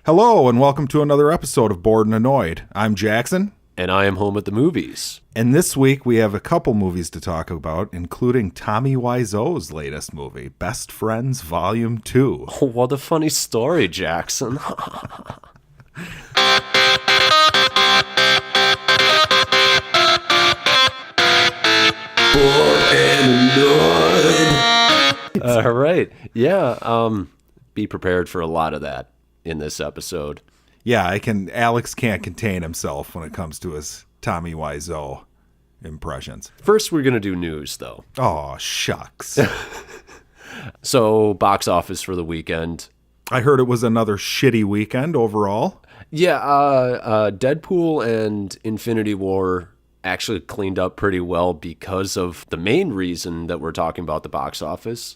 Hello, and welcome to another episode of Bored and Annoyed. I'm Jackson. And I am home at the movies. And this week we have a couple movies to talk about, including Tommy Wiseau's latest movie, Bestfriends Volume 2. Oh, what a funny story, Jackson. Bored and Annoyed. All right. Yeah, be prepared for a lot of that in this episode. Yeah, Alex can't contain himself when it comes to his Tommy Wiseau impressions. First, we're going to do news, though. Oh, shucks. So, box office for the weekend. I heard it was another shitty weekend overall. Yeah, Deadpool and Infinity War actually cleaned up pretty well because of the main reason that we're talking about the box office.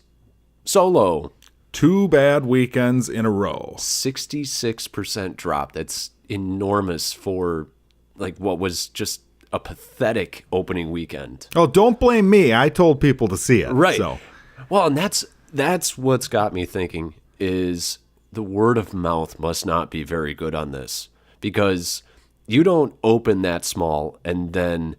Solo. 2 bad weekends in a row. 66% drop. That's enormous for like what was just a pathetic opening weekend. Oh, don't blame me. I told people to see it. Right. So. Well, and that's what's got me thinking is the word of mouth must not be very good on this, because you don't open that small and then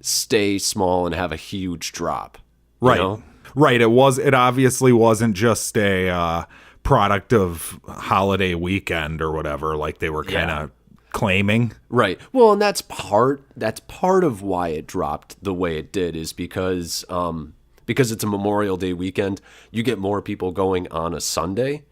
stay small and have a huge drop. Right. You know? Right. It obviously wasn't just a product of holiday weekend or whatever, like they were kind of claiming. Right. Well, and that's part of why it dropped the way it did, is because it's a Memorial Day weekend. You get more people going on a Sunday.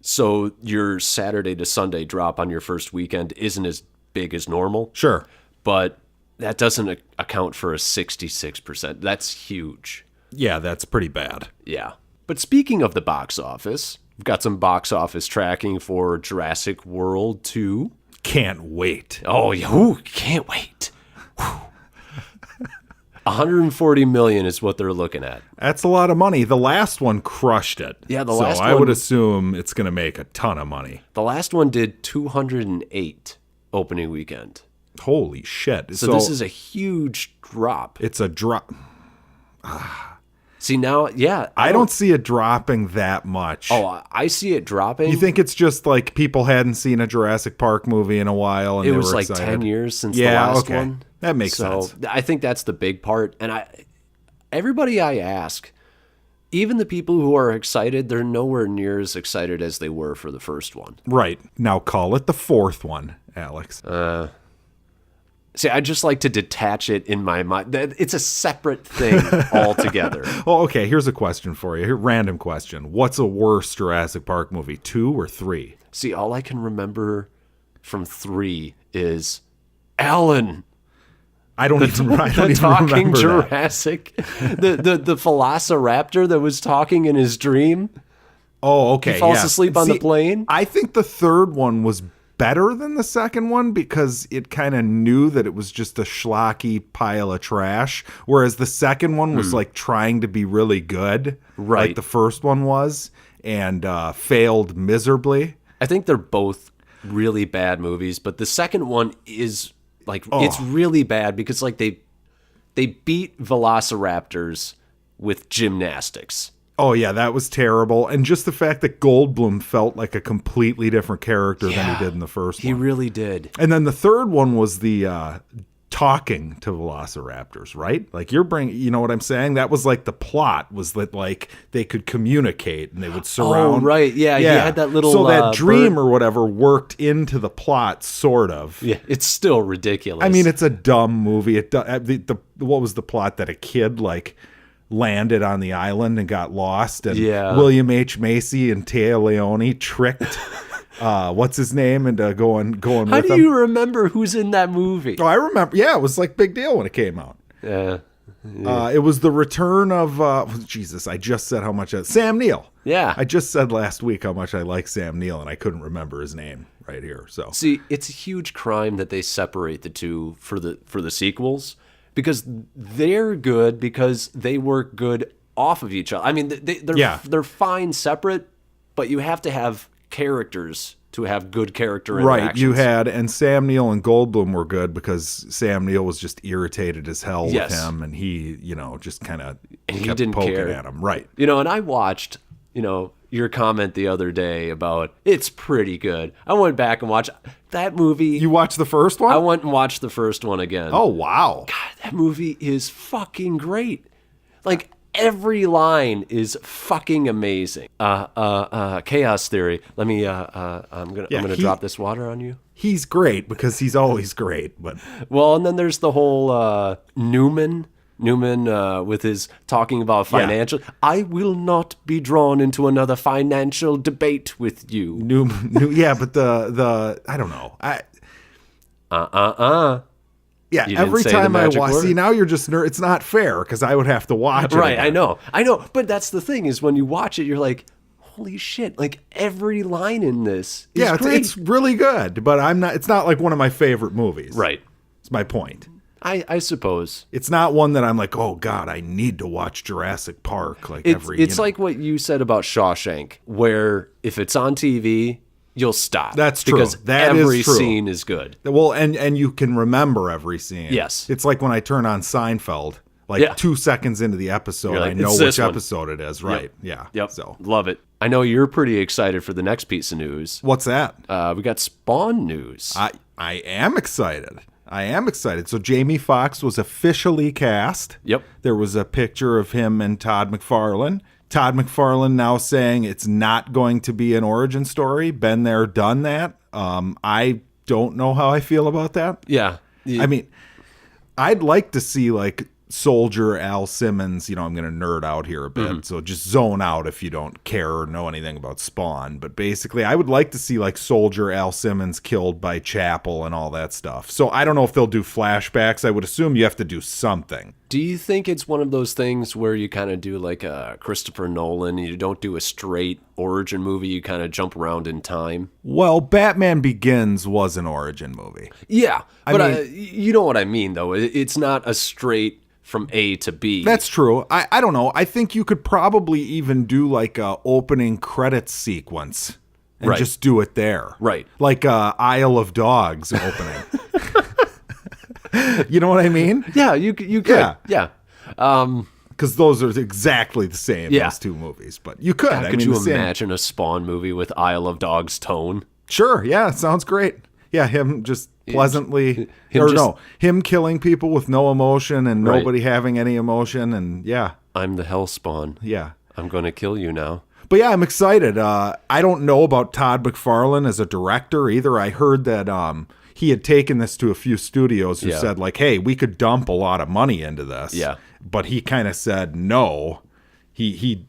So your Saturday to Sunday drop on your first weekend isn't as big as normal. Sure. But that doesn't account for a 66%. That's huge. Yeah, that's pretty bad. Yeah. But speaking of the box office, we've got some box office tracking for Jurassic World 2. Can't wait. Oh, yeah. Can't wait. 140 million is what they're looking at. That's a lot of money. The last one crushed it. Yeah, the last one. I would assume it's going to make a ton of money. The last one did 208 opening weekend. Holy shit. So this is a huge drop. It's a drop. See, now, yeah. I don't see it dropping that much. Oh, I see it dropping. You think it's just like people hadn't seen a Jurassic Park movie in a while and it they was were like excited? 10 years since the last one. That makes sense. I think that's the big part. And everybody I ask, even the people who are excited, they're nowhere near as excited as they were for the first one. Right. Now call it the fourth one, Alex. See, I just like to detach it in my mind. It's a separate thing altogether. Well, okay, here's a question for you. Random question. What's a worse Jurassic Park movie, 2 or 3? See, all I can remember from 3 is Alan. I don't even remember talking that. Jurassic. The Velociraptor that was talking in his dream. Oh, okay. He falls asleep on the plane. I think the third one was better than the second one because it kind of knew that it was just a schlocky pile of trash, whereas the second one was like trying to be really good, right, like the first one was, and failed miserably. I think they're both really bad movies, but the second one is like it's really bad because like they beat Velociraptors with gymnastics. Oh, yeah, that was terrible. And just the fact that Goldblum felt like a completely different character than he did in the first one. He really did. And then the third one was the talking to Velociraptors, right? Like you know what I'm saying? That was like the plot, was that like they could communicate and they would surround. Oh, right. Yeah, he had that little so that dream bird or whatever worked into the plot, sort of. Yeah, it's still ridiculous. I mean, it's a dumb movie. What was the plot? That a kid like landed on the island and got lost, and William H. Macy and Téa Leoni tricked what's his name into going with him. How do you remember who's in that movie? Oh, I remember. Yeah, it was like big deal when it came out. Yeah. It was the return of Jesus. I just said how much Sam Neill. Yeah. I just said last week how much I like Sam Neill, and I couldn't remember his name right here. So see, it's a huge crime that they separate the two for the sequels, because they're good because they work good off of each other. I mean, they're fine separate, but you have to have characters to have good character interactions. Right, you had, and Sam Neill and Goldblum were good because Sam Neill was just irritated as hell with him, and he, just kind of kept didn't poking care at him. Right. And I watched, your comment the other day about it's pretty good. I went back and watched that movie. You watched the first one? I went and watched the first one again. Oh, wow. God, that movie is fucking great. Like, every line is fucking amazing. Chaos Theory. Let me, I'm gonna drop this water on you. He's great because he's always great. But well, and then there's the whole Newman with his talking about financial. Yeah. I will not be drawn into another financial debate with you. Yeah, but the I don't know. Yeah, every time I watch, see, now you're just it's not fair because I would have to watch it. Right, again. I know. But that's the thing is when you watch it, you're like, holy shit! Like every line in this is great. It's really good. But it's not like one of my favorite movies. Right. It's my point. I suppose it's not one that I'm like, oh God, I need to watch Jurassic Park. Like it's like what you said about Shawshank, where if it's on TV, you'll stop. That's true. Because every scene is good. Well, and you can remember every scene. Yes. It's like when I turn on Seinfeld, 2 seconds into the episode, like, I know which episode it is. Right. Yep. Yeah. Yep. So love it. I know you're pretty excited for the next piece of news. What's that? We got Spawn news. I am excited. So Jamie Foxx was officially cast. Yep. There was a picture of him and Todd McFarlane. Todd McFarlane now saying it's not going to be an origin story. Been there, done that. I don't know how I feel about that. Yeah. I mean, I'd like to see like Soldier Al Simmons. I'm going to nerd out here a bit, so just zone out if you don't care or know anything about Spawn. But basically, I would like to see like Soldier Al Simmons killed by Chapel and all that stuff. So I don't know if they'll do flashbacks. I would assume you have to do something. Do you think it's one of those things where you kind of do like a Christopher Nolan, you don't do a straight origin movie, you kind of jump around in time? Well, Batman Begins was an origin movie. Yeah, but you know what I mean, though. It's not a straight from A to B. That's true. I don't know. I think you could probably even do like a opening credits sequence and just do it there. Right. Like Isle of Dogs opening. You know what I mean? Yeah, you could. Yeah. Because those are exactly the same, those two movies. But you could. God, could you imagine a Spawn movie with Isle of Dogs tone? Sure. Yeah, sounds great. Yeah, him just pleasantly, him killing people with no emotion and nobody having any emotion, and I'm the Hellspawn. Yeah, I'm going to kill you now. But yeah, I'm excited. I don't know about Todd McFarlane as a director either. I heard that he had taken this to a few studios who said like, hey, we could dump a lot of money into this. Yeah, but he kind of said no. He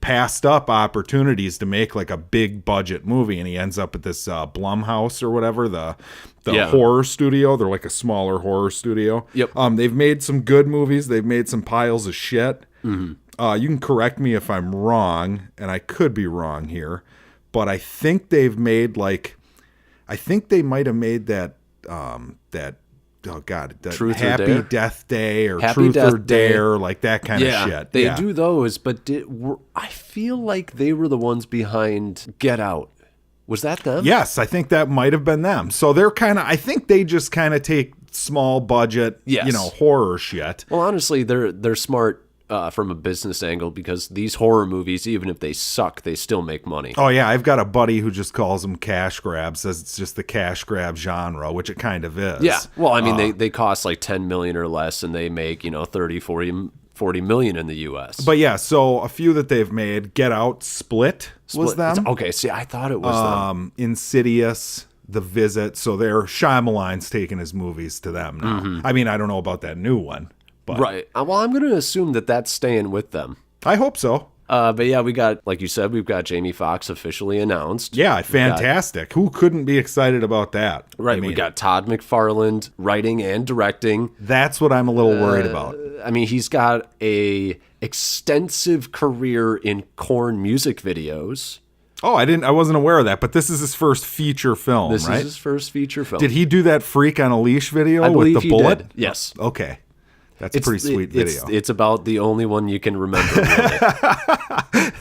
passed up opportunities to make like a big budget movie, and he ends up at this Blumhouse or whatever, the horror studio. They're like a smaller horror studio. Yep. They've made some good movies. They've made some piles of shit. Mm-hmm. You can correct me if I'm wrong, and I could be wrong here, but I think they've made they might have made that Truth Happy Death Day or Truth or Dare, like that kind of shit. They do those, but I feel like they were the ones behind Get Out. Was that them? Yes, I think that might have been them. So they're I think they just kind of take small budget, horror shit. Well, honestly, they're smart from a business angle because these horror movies, even if they suck, they still make money. Oh yeah, I've got a buddy who just calls them cash grabs, says it's just the cash grab genre, which it kind of is. Yeah, well, I mean, they cost like $10 million or less, and they make 30, 40 million in the U.S. But yeah, so a few that they've made, Get Out, Split was them. Okay, see, I thought it was them. Insidious, The Visit. So Shyamalan's taking his movies to them now. Mm-hmm. I mean, I don't know about that new one. But right. Well, I'm going to assume that that's staying with them. I hope so. But yeah, we got, like you said, we've got Jamie Foxx officially announced. Yeah, fantastic. Who couldn't be excited about that? Right. I mean, we got Todd McFarlane writing and directing. That's what I'm a little worried about. I mean, he's got a extensive career in Korn music videos. Oh, I wasn't aware of that, but this is his first feature film, This right? is his first feature film. Did he do that Freak on a Leash video I with the bullet? Did. Yes. Okay. That's a pretty sweet video. It's about the only one you can remember.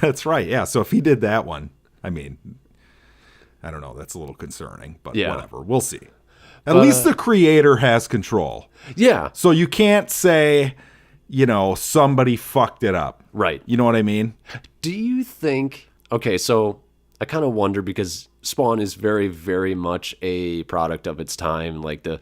That's right. Yeah. So if he did that one, I mean, I don't know. That's a little concerning, but whatever. We'll see. At least the creator has control. Yeah. So you can't say, somebody fucked it up. Right. You know what I mean? Do you think... Okay, so I kind of wonder because Spawn is very, very much a product of its time. Like the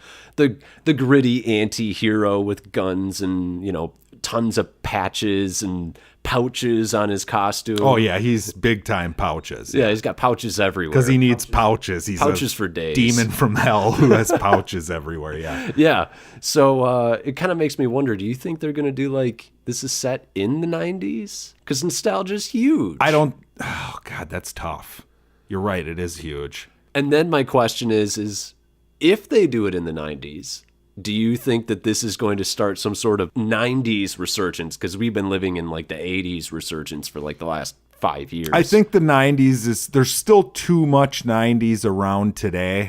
gritty anti-hero with guns and, tons of patches and pouches on his costume. Oh, yeah, he's big-time pouches. Yeah, he's got pouches everywhere. Because he needs pouches. He's pouches for days. Demon from hell who has pouches everywhere, yeah. Yeah, so it kind of makes me wonder, do you think they're going to do, this is set in the 90s? Because nostalgia's huge. Oh, God, that's tough. You're right, it is huge. And then my question is if they do it in the 90s, do you think that this is going to start some sort of 90s resurgence? Because we've been living in the 80s resurgence for the last 5 years. I think the 90s there's still too much 90s around today.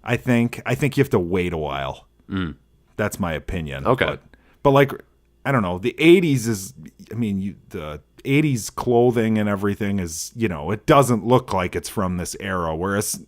I think you have to wait a while. That's my opinion. Okay. But I don't know, the 80s is, the 80s clothing and everything is, it doesn't look like it's from this era. Whereas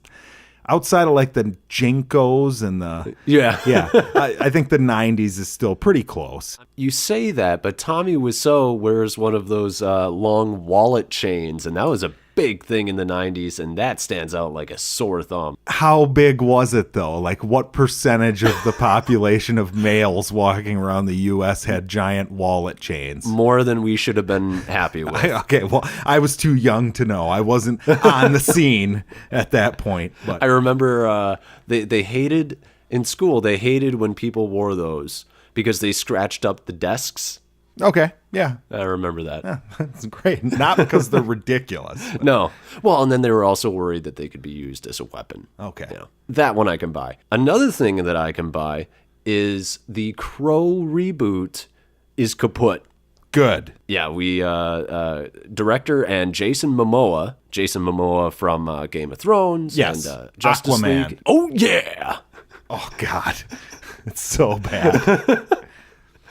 outside of the Jinkos and the... Yeah. Yeah. I think the 90s is still pretty close. You say that, but Tommy Wiseau wears one of those long wallet chains, and that was a big thing in the 90s, and that stands out like a sore thumb. How big was it, though? What percentage of the population of males walking around the U.S. had giant wallet chains? More than we should have been happy with. Okay, well, I was too young to know. I wasn't on the scene at that point. But I remember they hated, in school, they hated when people wore those because they scratched up the desks. Okay, yeah. I remember that. Yeah, that's great. Not because they're ridiculous. But. No. Well, and then they were also worried that they could be used as a weapon. Okay. That one I can buy. Another thing that I can buy is the Crow reboot is kaput. Good. Yeah, we director and Jason Mamoa from Game of Thrones. Yes. And Justice Aquaman. League. Oh, yeah. Oh, God. It's so bad.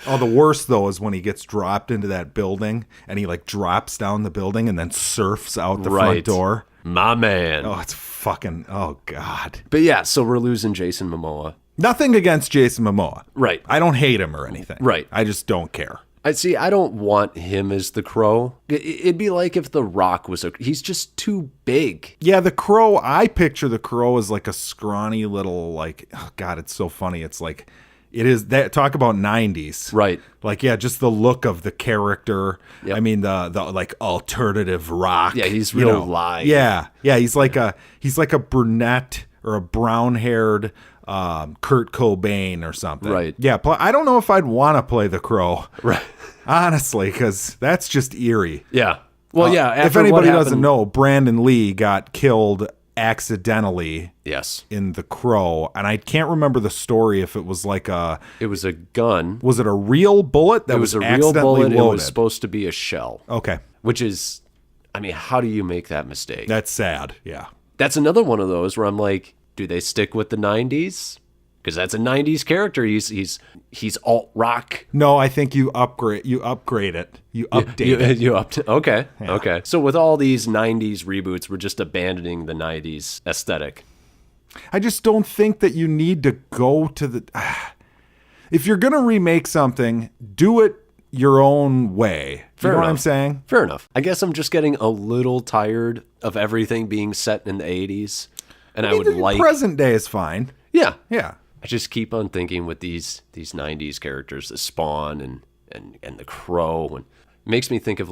Oh, the worst, though, is when he gets dropped into that building and he, drops down the building and then surfs out the front door. My man. Oh, it's fucking, oh, God. But yeah, so we're losing Jason Momoa. Nothing against Jason Momoa. Right. I don't hate him or anything. Right. I just don't care. I don't want him as the Crow. It'd be like if The Rock was he's just too big. Yeah, the Crow, I picture the Crow as a scrawny little, oh, God, it's so funny. It's it is that talk about 90s. Right. Just the look of the character. Yep. I mean, the alternative rock. Yeah, he's real live. Yeah. Yeah, he's like a brunette or a brown-haired Kurt Cobain or something. Right. Yeah, I don't know if I'd want to play the Crow. Right. Honestly, because that's just eerie. Yeah. Well, yeah. If anybody doesn't know, Brandon Lee got killed accidentally. Yes. In The Crow, and I can't remember the story if it was It was a gun. Was it a real bullet that was a real accidentally bullet. loaded? It was supposed to be a shell. Okay. Which is, how do you make that mistake? That's sad. Yeah. That's another one of those where I'm like, do they stick with the 90s? Because that's a 90s character. He's alt rock. No, I think you upgrade it. You update it. Okay. Yeah. Okay. So with all these 90s reboots, we're just abandoning the 90s aesthetic. I just don't think that you need to go to the... If you're going to remake something, do it your own way. Fair you know enough. What I'm saying? Fair enough. I guess I'm just getting a little tired of everything being set in the 80s. And I would like... Present day is fine. Yeah. Yeah. I just keep on thinking with these 90s characters, the Spawn and the Crow, and it makes me think of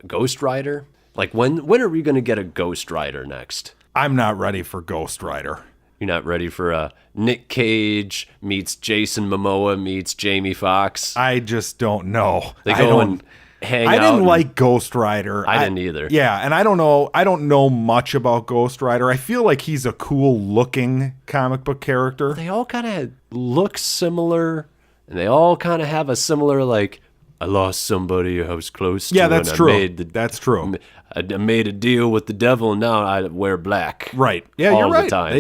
Ghost Rider. When are we going to get a Ghost Rider next? I'm not ready for Ghost Rider. You're not ready for Nick Cage meets Jason Momoa meets Jamie Foxx? I just don't know. They go and hang out. I didn't like Ghost Rider. I didn't either. Yeah, and I don't know much about Ghost Rider. I feel like he's a cool looking comic book character. They all kind of look similar, and they all kind of have a similar I lost somebody I was close to. Yeah, that's true. That's true. I made a deal with the devil, and now I wear black. Right. Yeah, all you're right. The time.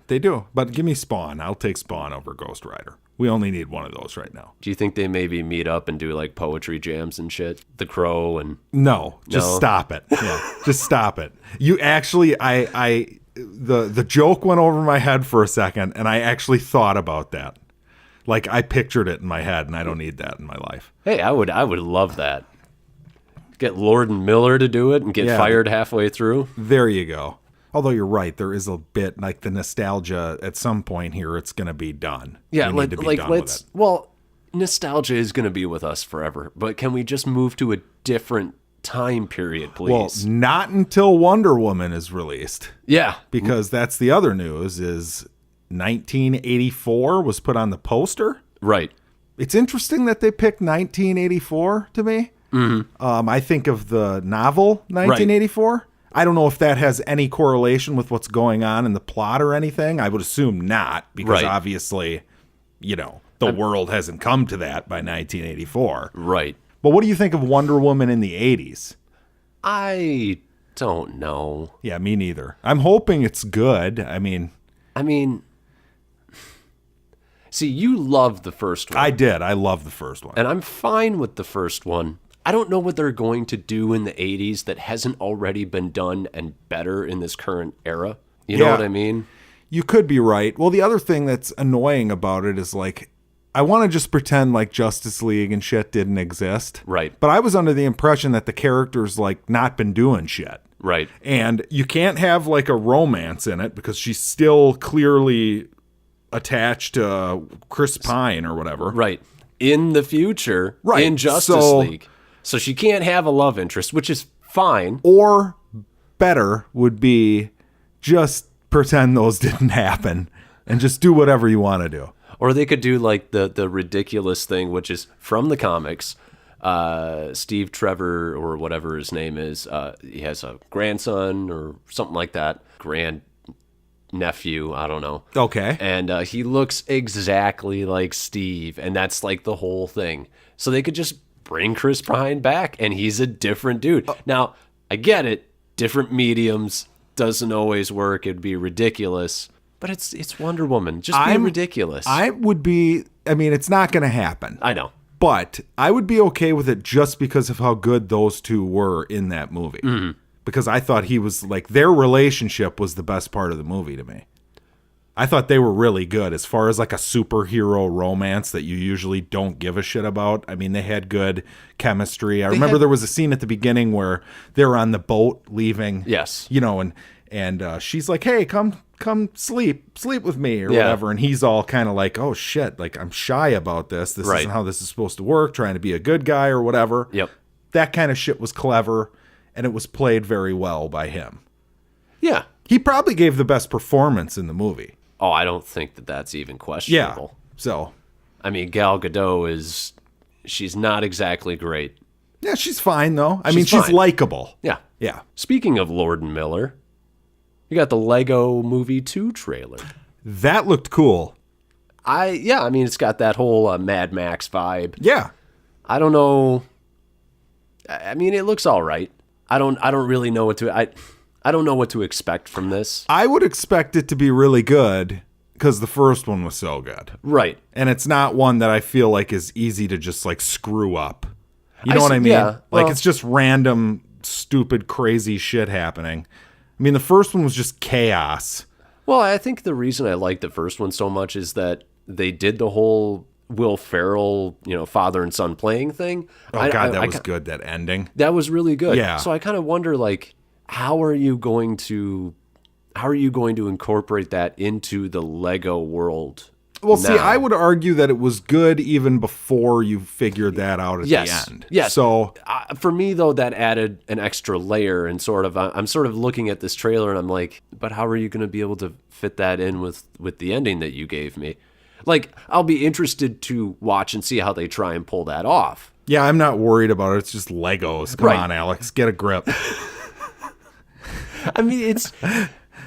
They do. But give me Spawn. I'll take Spawn over Ghost Rider. We only need one of those right now. Do you think they maybe meet up and do poetry jams and shit? The Crow and... No, just stop it. Yeah, just stop it. You actually, the joke went over my head for a second, and I actually thought about that. Like, I pictured it in my head, and I don't need that in my life. Hey, I would love that. Get Lord and Miller to do it and get fired halfway through. There you go. Although you're right, there is a bit like the nostalgia at some point here. It's going to be done. Yeah, well, nostalgia is going to be with us forever. But can we just move to a different time period, please? Well, not until Wonder Woman is released. Yeah, because that's the other news. Is 1984 was put on the poster. Right. It's interesting that they picked 1984 to me. Mm-hmm. I think of the novel 1984. Right. I don't know if that has any correlation with what's going on in the plot or anything. I would assume not, because obviously, the world hasn't come to that by 1984. Right. But what do you think of Wonder Woman in the 80s? I don't know. Yeah, me neither. I'm hoping it's good. I mean, see, you loved the first one. I did. I love the first one. And I'm fine with the first one. I don't know what they're going to do in the 80s that hasn't already been done and better in this current era. You know what I mean? You could be right. Well, the other thing that's annoying about it is, like, I want to just pretend like Justice League and shit didn't exist. Right. But I was under the impression that the character's, like, not been doing shit. Right. And you can't have, like, a romance in it because she's still clearly attached to Chris Pine or whatever. Right. In the future, in Justice League. So she can't have a love interest, which is fine. Or better would be just pretend those didn't happen and just do whatever you want to do. Or they could do like the ridiculous thing, which is from the comics. Steve Trevor, or whatever his name is, he has a grandson or something like that. Grand nephew, I don't know. Okay. And he looks exactly like Steve, and that's like the whole thing. So they could just bring Chris Pine back, and he's a different dude. Now, I get it. Different mediums doesn't always work. It'd be ridiculous. But it's Wonder Woman. Just be ridiculous. I would be... I mean, it's not going to happen. I know. But I would be okay with it just because of how good those two were in that movie. Mm-hmm. Because I thought he was... like, their relationship was the best part of the movie to me. I thought they were really good as far as like a superhero romance that you usually don't give a shit about. I mean, they had good chemistry. I remember there was a scene at the beginning where they were on the boat leaving. Yes. And she's like, hey, come sleep with me or whatever. And he's all kind of like, oh shit, like I'm shy about this. This isn't how this is supposed to work, trying to be a good guy or whatever. Yep. That kind of shit was clever, and it was played very well by him. Yeah. He probably gave the best performance in the movie. Oh, I don't think that's even questionable. Yeah, so. I mean, Gal Gadot she's not exactly great. Yeah, she's fine, though. She's likable. Yeah. Yeah. Speaking of Lord and Miller, you got the Lego Movie 2 trailer. That looked cool. It's got that whole Mad Max vibe. Yeah. I don't know. I mean, it looks all right. I don't really know what to... I don't know what to expect from this. I would expect it to be really good because the first one was so good. Right. And it's not one that I feel like is easy to just like screw up. You know what I mean? Yeah, like it's just random, stupid, crazy shit happening. I mean, the first one was just chaos. Well, I think the reason I like the first one so much is that they did the whole Will Ferrell, father and son playing thing. Oh, God, that was good, that ending. That was really good. Yeah. So I kind of wonder, like, how are you going to incorporate that into the Lego world? Well, see, I would argue that it was good even before you figured that out at the end. Yes. So for me, though, that added an extra layer, and I'm sort of looking at this trailer and I'm like, but how are you going to be able to fit that in with the ending that you gave me? Like, I'll be interested to watch and see how they try and pull that off. Yeah, I'm not worried about it. It's just Legos. Come on, Alex, get a grip. I mean,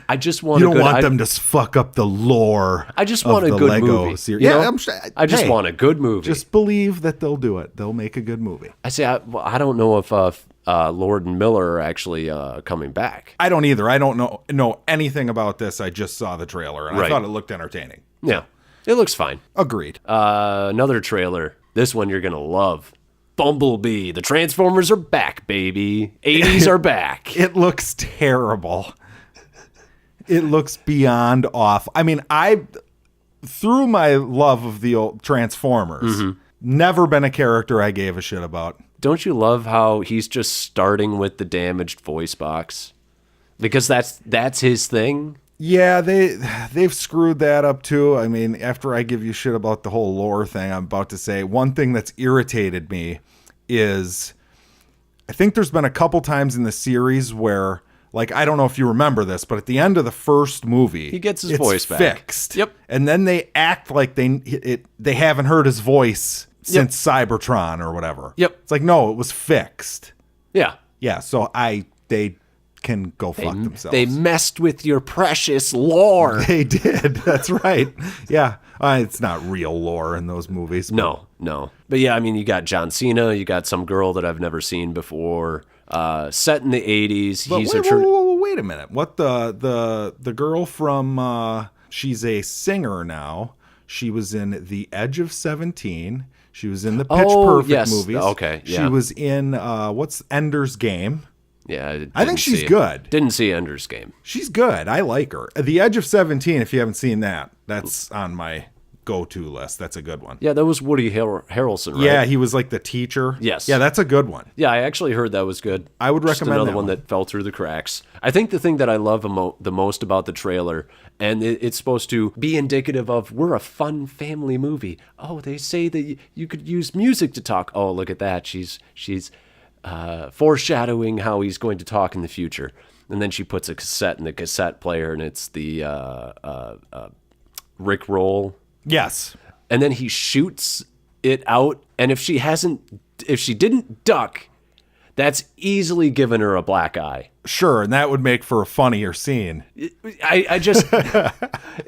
I just want. You don't want them to fuck up the lore. I just want a good Lego movie. Series. Yeah, I just want a good movie. Just believe that they'll do it. They'll make a good movie. I say, I don't know if Lord and Miller are actually coming back. I don't either. I don't know anything about this. I just saw the trailer and I thought it looked entertaining. Yeah, it looks fine. Agreed. Another trailer. This one you're gonna love. Bumblebee. The Transformers are back, baby. 80s are back. It looks terrible. It looks beyond off. I mean, through my love of the old Transformers, never been a character I gave a shit about. Don't you love how he's just starting with the damaged voice box? Because that's his thing. Yeah, they've screwed that up too. I mean, after I give you shit about the whole lore thing, I'm about to say one thing that's irritated me is I think there's been a couple times in the series where, like, I don't know if you remember this, but at the end of the first movie, he gets his voice back. Fixed. Yep. And then they act like they haven't heard his voice since Cybertron or whatever. Yep. It's like, no, it was fixed. Yeah. Yeah. So they can go fuck themselves. They messed with your precious lore. They did. That's right. Yeah. It's not real lore in those movies. No. But yeah, I mean, you got John Cena. You got some girl that I've never seen before. Set in the 80s. But wait a minute. What the girl from she's a singer now. She was in The Edge of 17. She was in the Pitch Perfect movies. Okay. Yeah. She was in what's Ender's Game. Yeah, I think she's good. Didn't see Ender's Game. She's good. I like her. The Edge of 17, if you haven't seen that, that's on my go-to list. That's a good one. Yeah, that was Woody Harrelson, right? Yeah, he was like the teacher. Yes. Yeah, that's a good one. Yeah, I actually heard that was good. I would recommend another that one that fell through the cracks. I think the thing that I love the most about the trailer, and it's supposed to be indicative of we're a fun family movie. Oh, they say that you could use music to talk. Oh, look at that. She's foreshadowing how he's going to talk in the future. And then she puts a cassette in the cassette player, and it's the Rick Roll. Yes. And then he shoots it out, and if she didn't duck, that's easily given her a black eye. Sure, and that would make for a funnier scene. It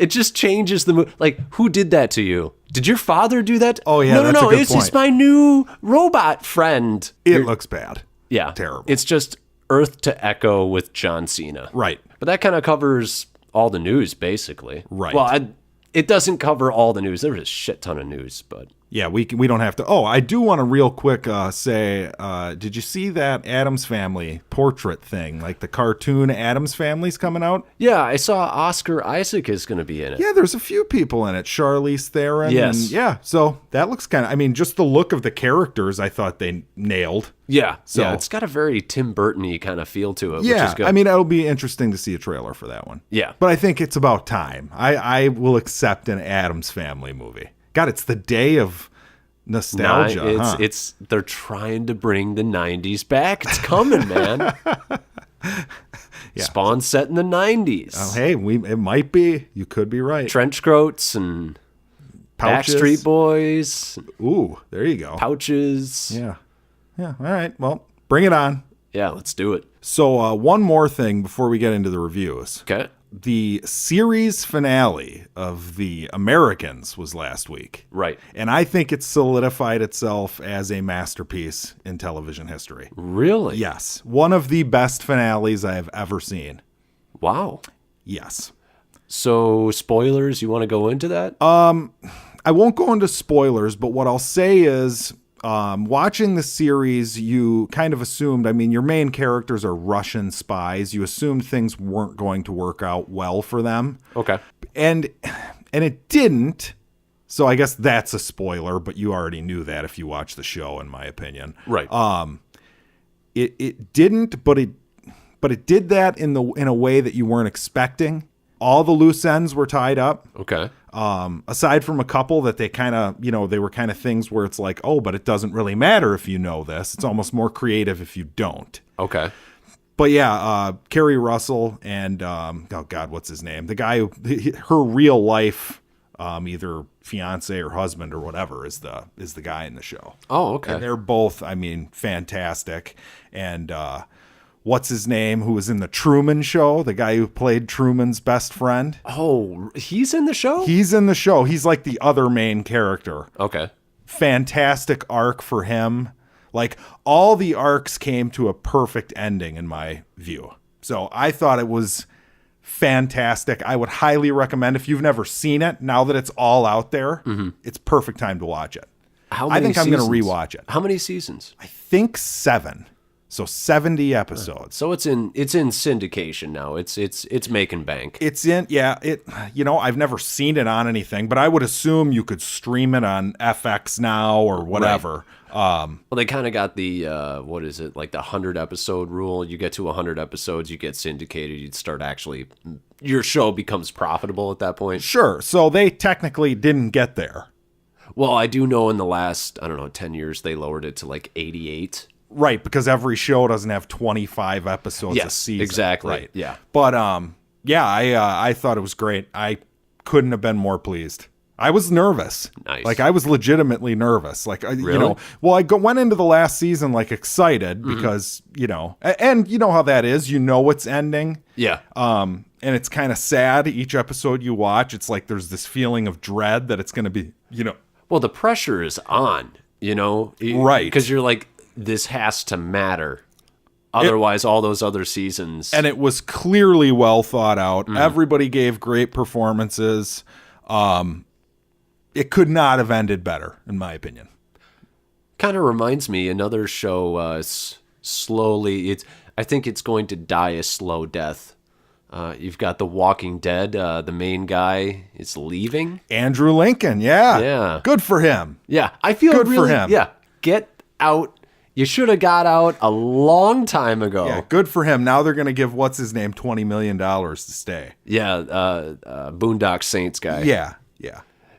just changes the mood. Like, who did that to you? Did your father do that? Oh yeah, no. It's just my new robot friend. It looks bad. Yeah, terrible. It's just Earth to Echo with John Cena. Right. But that kind of covers all the news, basically. Right. Well, it doesn't cover all the news. There's a shit ton of news, but yeah, we don't have to. Oh, I do want to real quick say, did you see that Addams Family portrait thing? Like the cartoon Addams Family's coming out? Yeah, I saw Oscar Isaac is going to be in it. Yeah, there's a few people in it. Charlize Theron. Yes. And yeah, so that looks kind of, I mean, just the look of the characters, I thought they nailed. Yeah, so yeah, it's got a very Tim Burton-y kind of feel to it, yeah, which is good. I mean, it'll be interesting to see a trailer for that one. Yeah. But I think it's about time. I will accept an Addams Family movie. God, it's the day of nostalgia. They're trying to bring the 90s back. It's coming, man. Yeah. Spawn set in the 90s. Oh, hey, it might be. You could be right. Trench coats and pouches. Backstreet Boys. Ooh, there you go. Pouches. Yeah. Yeah. All right. Well, bring it on. Yeah, let's do it. So one more thing before we get into the reviews. Okay. The series finale of The Americans was last week. Right. And I think it solidified itself as a masterpiece in television history. Really? Yes. One of the best finales I have ever seen. Wow. Yes. So, spoilers, you want to go into that? I won't go into spoilers, but what I'll say is watching the series, you kind of assumed, I mean, your main characters are Russian spies. You assumed things weren't going to work out well for them. Okay. And it didn't. So I guess that's a spoiler, but you already knew that if you watched the show, in my opinion. Right. It didn't, but it did that in a way that you weren't expecting. All the loose ends were tied up. Okay. Aside from a couple that they kind of, they were kind of things where it's like, oh, but it doesn't really matter if you know this. It's almost more creative if you don't. Okay. But yeah, Kerry Russell and, oh God, what's his name? The guy who, her real life, either fiance or husband or whatever is the guy in the show. Oh, okay. And they're both, I mean, fantastic. And, what's his name, who was in the Truman Show, the guy who played Truman's best friend. Oh, he's in the show? He's in the show. He's like the other main character. Okay. Fantastic arc for him. Like, all the arcs came to a perfect ending in my view. So I thought it was fantastic. I would highly recommend, if you've never seen it, now that it's all out there, it's perfect time to watch it. How many I think seasons? I'm going to rewatch it. How many seasons? I think 7. So 70 episodes. So it's in syndication now. It's making bank. It's in, yeah. I've never seen it on anything, but I would assume you could stream it on FX now or whatever. Right. Well, they kind of got the what is it, like the 100 episode rule? You get to 100 episodes, you get syndicated. You'd start your show becomes profitable at that point. Sure. So they technically didn't get there. Well, I do know in the last 10 years they lowered it to like 88. Right, because every show doesn't have 25 episodes a season. Exactly. Right. Yeah. But I thought it was great. I couldn't have been more pleased. I was nervous. Nice. Like I was legitimately nervous. Like really? I went into the last season like excited because and you know how that is. You know it's ending. Yeah. And it's kind of sad. Each episode you watch, it's like there's this feeling of dread that it's going to be. Well, the pressure is on. Right? Because you're like, this has to matter. Otherwise, all those other seasons. And it was clearly well thought out. Everybody gave great performances. It could not have ended better, in my opinion. Kind of reminds me, another show slowly, I think it's going to die a slow death. You've got The Walking Dead. The main guy is leaving. Andrew Lincoln, yeah. Yeah. Good for him. Yeah, I feel good really, for him. Yeah, get out. You should have got out a long time ago. Yeah, good for him. Now they're going to give what's-his-name $20 million to stay. Yeah, Boondock Saints guy. Yeah.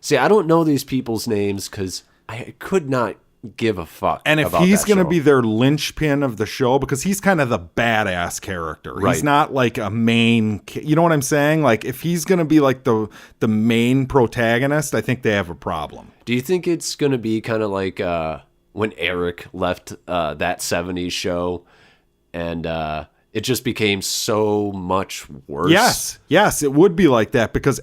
See, I don't know these people's names because I could not give a fuck. And if he's going to be their linchpin of the show, because he's kind of the badass character. Right. He's not like a main, you know what I'm saying? Like if he's going to be like the main protagonist, I think they have a problem. Do you think it's going to be kind of like when Eric left that 70s show and it just became so much worse? Yes, it would be like that because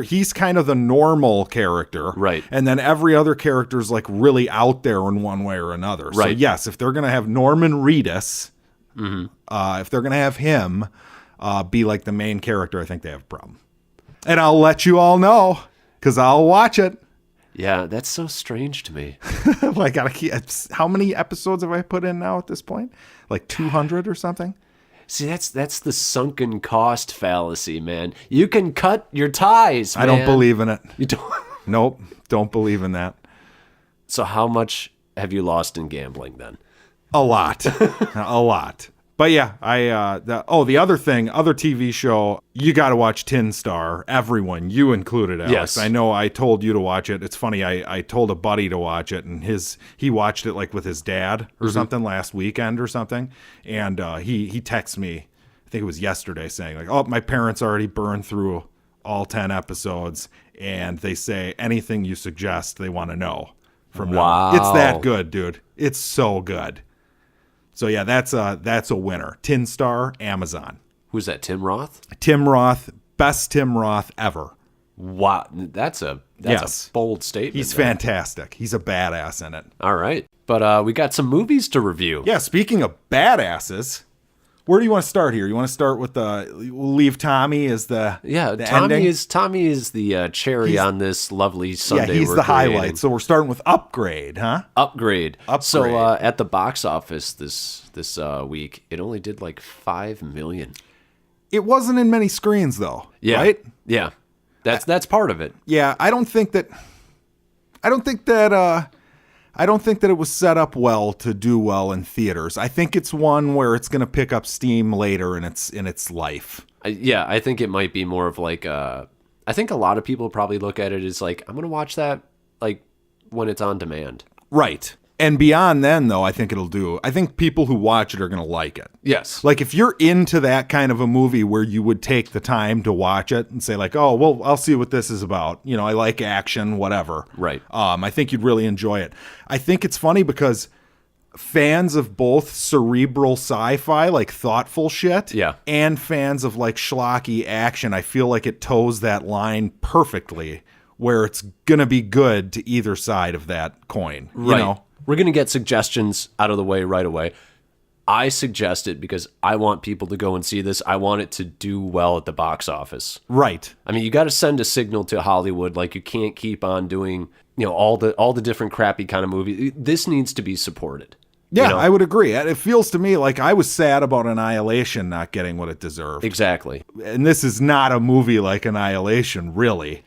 he's kind of the normal character. Right. And then every other character is like really out there in one way or another. Right. So yes, if they're going to have Norman Reedus, if they're going to have him be like the main character, I think they have a problem. And I'll let you all know because I'll watch it. Yeah, that's so strange to me. Like, how many episodes have I put in now at this point? Like 200 or something? See, that's the sunken cost fallacy, man. You can cut your ties, man. I don't believe in it. You don't? Nope, don't believe in that. So how much have you lost in gambling then? A lot. A lot. But yeah, the other TV show, you got to watch Tin Star. Everyone, you included, Alex. Yes. I know I told you to watch it. It's funny, I told a buddy to watch it, and he watched it like with his dad or something last weekend or something. And he texted me, I think it was yesterday, saying like, oh, my parents already burned through all 10 episodes, and they say anything you suggest they want to know from now. It's that good, dude. It's so good. So yeah, that's a winner. Tin Star, Amazon. Who's that? Tim Roth? Tim Roth, best Tim Roth ever. Wow, that's a bold statement. He's fantastic. He's a badass in it. All right, but we got some movies to review. Yeah, speaking of badasses, where do you want to start here? You want to start with we'll leave Tommy as the Tommy ending? Tommy is the cherry on this lovely Sunday. Yeah, he's the highlight. So we're starting with Upgrade, huh? Upgrade. So at the box office this week, it only did like 5 million. It wasn't in many screens though. Yeah. Right? Yeah. That's part of it. Yeah, I don't think that it was set up well to do well in theaters. I think it's one where it's going to pick up steam later in its life. I think it might be more of like I think a lot of people probably look at it as like, I'm going to watch that like when it's on demand. Right. And beyond then, though, I think people who watch it are going to like it. Yes. Like if you're into that kind of a movie where you would take the time to watch it and say like, oh, well, I'll see what this is about. You know, I like action, whatever. Right. I think you'd really enjoy it. I think it's funny because fans of both cerebral sci-fi, like thoughtful shit, and fans of like schlocky action, I feel like it toes that line perfectly where it's going to be good to either side of that coin. Right. You know? We're going to get suggestions out of the way right away. I suggest it because I want people to go and see this. I want it to do well at the box office. Right. I mean, you got to send a signal to Hollywood. Like you can't keep on doing, all the different crappy kind of movies. This needs to be supported. Yeah, you know? I would agree. It feels to me like I was sad about Annihilation not getting what it deserved. Exactly. And this is not a movie like Annihilation, really.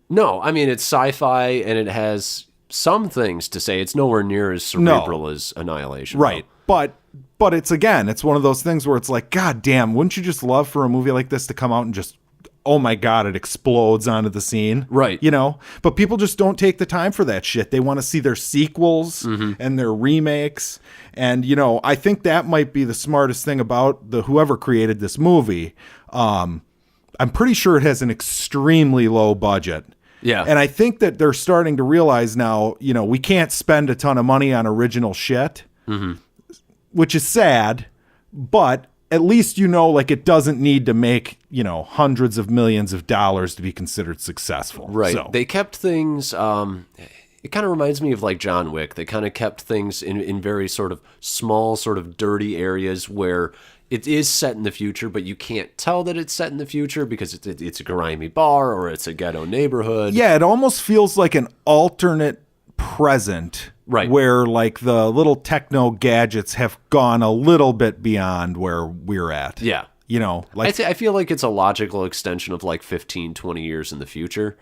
No, I mean, it's sci-fi, and it has some things to say. It's nowhere near as cerebral as Annihilation. Right. Though. But it's, again, it's one of those things where it's like, God damn, wouldn't you just love for a movie like this to come out and just, oh my God, it explodes onto the scene. Right. You know, but people just don't take the time for that shit. They want to see their sequels and their remakes. And, you know, I think that might be the smartest thing about whoever created this movie. I'm pretty sure it has an extremely low budget. Yeah. And I think that they're starting to realize now, you know, we can't spend a ton of money on original shit, which is sad, but at least, you know, like it doesn't need to make, you know, hundreds of millions of dollars to be considered successful. Right. So. They kept things, it kind of reminds me of like John Wick. They kind of kept things in very sort of small, sort of dirty areas where it is set in the future, but you can't tell that it's set in the future because it's a grimy bar or it's a ghetto neighborhood. Yeah, it almost feels like an alternate present. Right. Where like the little techno gadgets have gone a little bit beyond where we're at. Yeah. You know, like I feel like it's a logical extension of like 15, 20 years in the future,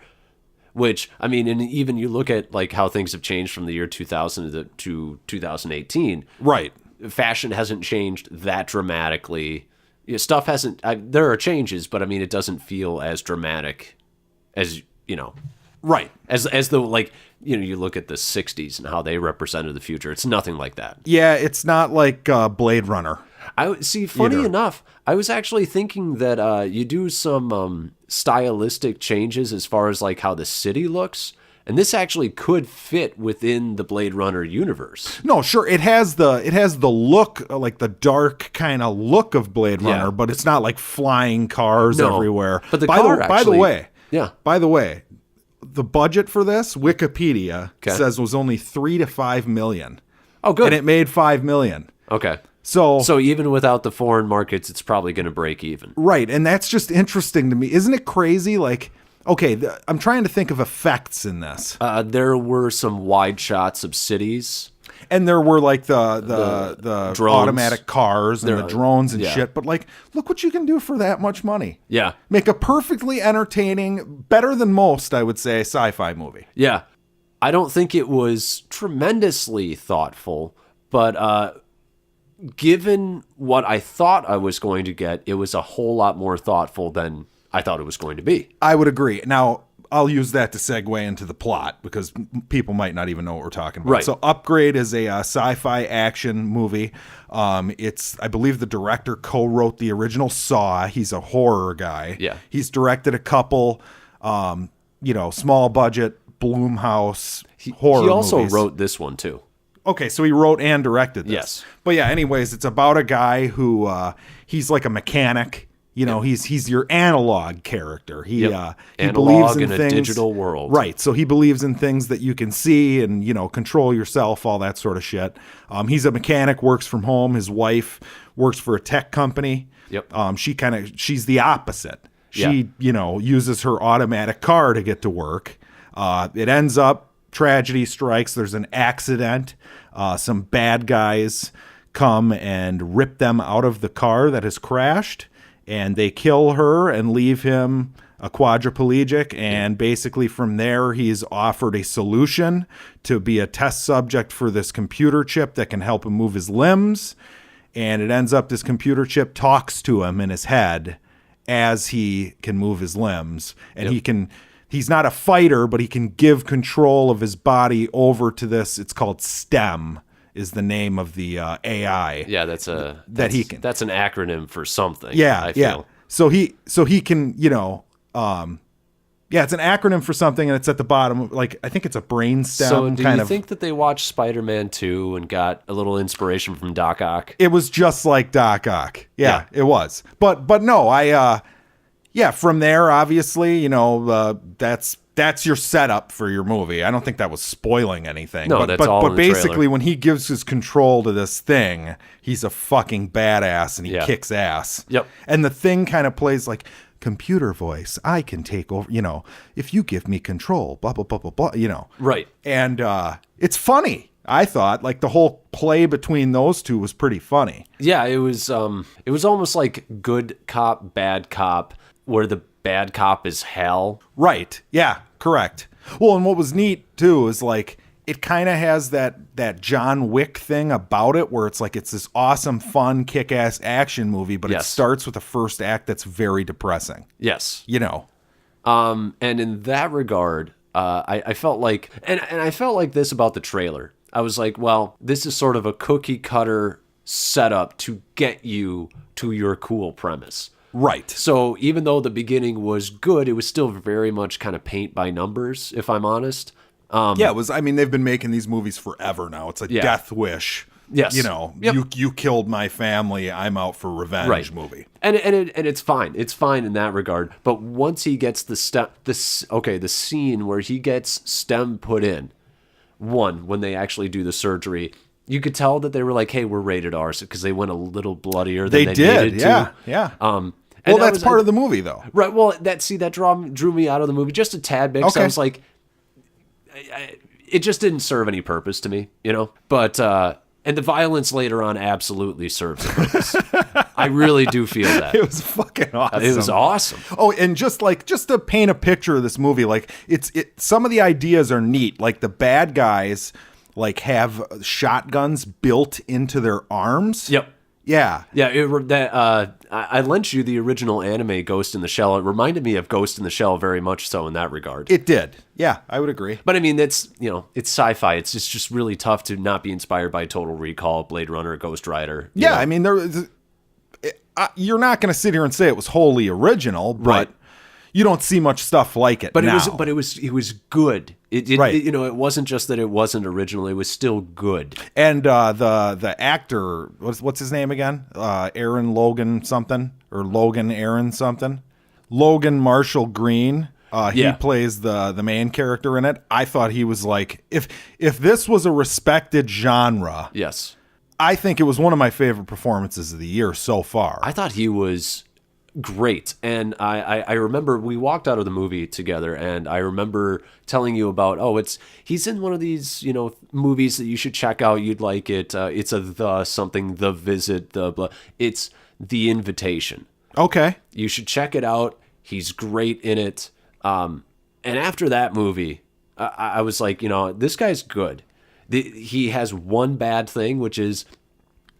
which, I mean, and even you look at like how things have changed from the year 2000 to 2018. Right. Fashion hasn't changed that dramatically. Stuff hasn't, there are changes, but I mean, it doesn't feel as dramatic as, you know. Right. As though, like, you know, you look at the 60s and how they represented the future. It's nothing like that. Yeah, it's not like Blade Runner. Funny enough, I was actually thinking that you do some stylistic changes as far as like how the city looks, and this actually could fit within the Blade Runner universe. No, sure, it has the look, like the dark kind of look of Blade Runner, but it's not like flying cars everywhere. But the by the way, the budget for this, Wikipedia says, was only $3 to $5 million. Oh, good. And it made $5 million. Okay. So even without the foreign markets, it's probably going to break even. Right. And that's just interesting to me. Isn't it crazy? Like, okay, I'm trying to think of effects in this. There were some wide shots of cities. And there were like the drones. Automatic cars and the drones and shit. But like, look what you can do for that much money. Yeah. Make a perfectly entertaining, better than most, I would say, sci-fi movie. Yeah. I don't think it was tremendously thoughtful, but given what I thought I was going to get, it was a whole lot more thoughtful than I thought it was going to be. I would agree. Now, I'll use that to segue into the plot because people might not even know what we're talking about. Right. So Upgrade is a sci-fi action movie. I believe the director co-wrote the original Saw. He's a horror guy. Yeah. He's directed a couple, small budget Blumhouse horror movies. He also wrote this one too. Okay, so he wrote and directed this. Yes. But yeah, anyways, it's about a guy who he's like a mechanic. You know, he's your analog character. He believes in things, a digital world. Right. So he believes in things that you can see and, you know, control yourself, all that sort of shit. He's a mechanic, works from home. His wife works for a tech company. Yep. She's the opposite. She, uses her automatic car to get to work. It ends up, tragedy strikes. There's an accident. Some bad guys come and rip them out of the car that has crashed. And they kill her and leave him a quadriplegic. And basically from there, he's offered a solution to be a test subject for this computer chip that can help him move his limbs. And it ends up this computer chip talks to him in his head as he can move his limbs. And he's not a fighter, but he can give control of his body over to this. It's called STEM. Is the name of the AI. Yeah, that's an acronym for something. Yeah, I feel. So he can, it's an acronym for something, and it's at the bottom. Like I think it's a brainstem. So do you think that they watched Spider-Man 2 and got a little inspiration from Doc Ock? It was just like Doc Ock. Yeah, it was. But no, from there, obviously, that's your setup for your movie. I don't think that was spoiling anything. No, that's all in the basically, trailer. when he gives his control to this thing, he's a fucking badass and he kicks ass. Yep. And the thing kind of plays like computer voice. I can take over, if you give me control, blah, blah, blah, blah, blah, Right. And it's funny. I thought. Like, the whole play between those two was pretty funny. Yeah, it was almost like good cop, bad cop, where the bad cop is Hal. Right. Yeah, correct. Well, and what was neat, too, is, like, it kind of has that John Wick thing about it, where it's like it's this awesome, fun, kick-ass action movie, but it starts with a first act that's very depressing. Yes. You know. And in that regard, I felt like, and I felt like this about the trailer. I was like, well, this is sort of a cookie cutter setup to get you to your cool premise. Right. So even though the beginning was good, it was still very much kind of paint by numbers, if I'm honest. Yeah, it was. I mean, they've been making these movies forever now. It's a death wish. Yes. You know, you killed my family, I'm out for revenge movie. And it's fine. It's fine in that regard. But once he gets the scene where he gets stem put in, when they actually do the surgery, you could tell that they were like, hey, we're rated R, because they went a little bloodier than they needed to. Yeah. Well, that's part of the movie, though. Right. Well, that drew me out of the movie just a tad bit, because I was like, it just didn't serve any purpose to me, you know? But, and the violence later on absolutely serves a purpose. I really do feel that. It was fucking awesome. It was awesome. Oh, and just to paint a picture of this movie, like some of the ideas are neat. Like the bad guys, like, have shotguns built into their arms. Yep. Yeah. Yeah. I lent you the original anime Ghost in the Shell. It reminded me of Ghost in the Shell very much so in that regard. It did. Yeah, I would agree. But I mean, it's sci-fi. It's just really tough to not be inspired by Total Recall, Blade Runner, Ghost Rider. Yeah, know? I mean, you're not going to sit here and say it was wholly original, but you don't see much stuff like it. But now. it was good. It wasn't just that it wasn't original. It was still good. And the actor, what's his name again? Aaron Logan something, or Logan Aaron something. Logan Marshall Green. He plays the main character in it. I thought he was like, if this was a respected genre, yes, I think it was one of my favorite performances of the year so far. I thought he was great. And I remember we walked out of the movie together, and I remember telling you about, he's in one of these, movies that you should check out. You'd like it. It's The Visit, it's The Invitation. Okay. You should check it out. He's great in it. And after that movie, I was like, this guy's good. He has one bad thing, which is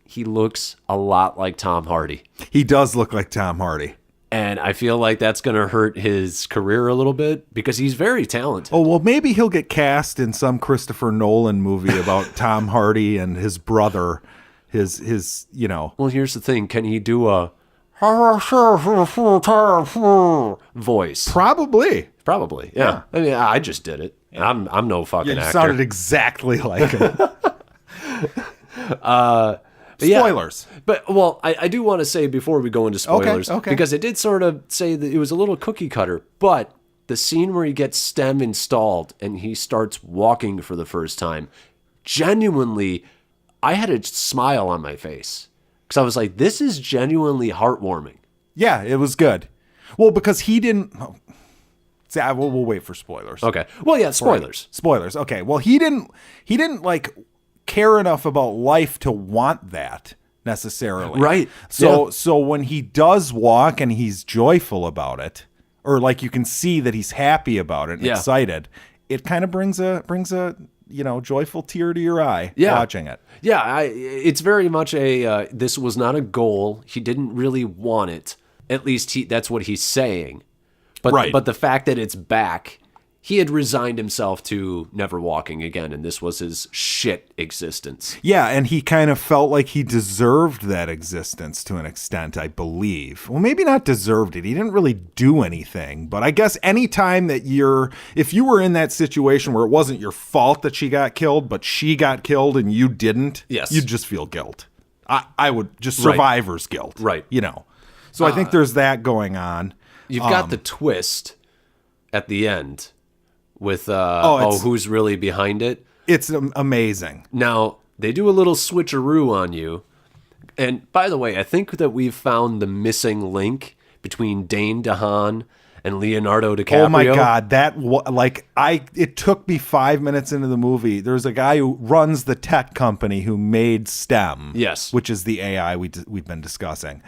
he looks a lot like Tom Hardy. He does look like Tom Hardy. And I feel like that's going to hurt his career a little bit, because he's very talented. Oh, well, maybe he'll get cast in some Christopher Nolan movie about Tom Hardy and his brother, his. Well, here's the thing. Can he do a voice? Probably. Yeah. I mean, I just did it. I'm no fucking actor. You sounded exactly like him. Spoilers. Yeah. But, I do want to say before we go into spoilers, okay. because it did sort of say that it was a little cookie cutter, but the scene where he gets stem installed and he starts walking for the first time, genuinely, I had a smile on my face, because I was like, this is genuinely heartwarming. Yeah, it was good. Well, because he didn't... We'll wait for spoilers. Okay. Well, yeah, spoilers. Right. Spoilers. Okay. Well, he didn't like care enough about life to want that necessarily. Right. So when he does walk and he's joyful about it, or like you can see that he's happy about it and excited, it kind of brings a joyful tear to your eye watching it. Yeah, it's very much this was not a goal. He didn't really want it. At least that's what he's saying. But the fact that it's back, he had resigned himself to never walking again, and this was his shit existence. Yeah, and he kind of felt like he deserved that existence to an extent, I believe. Well, maybe not deserved it. He didn't really do anything. But I guess any time that if you were in that situation where it wasn't your fault that she got killed, but she got killed and you didn't, you'd just feel guilt. I would just survivor's guilt. Right. So I think there's that going on. You've got the twist at the end with who's really behind it. It's amazing. Now, they do a little switcheroo on you. And by the way, I think that we've found the missing link between Dane DeHaan and Leonardo DiCaprio. Oh my God, it took me 5 minutes into the movie. There's a guy who runs the tech company who made STEM, yes, which is the AI we've been discussing.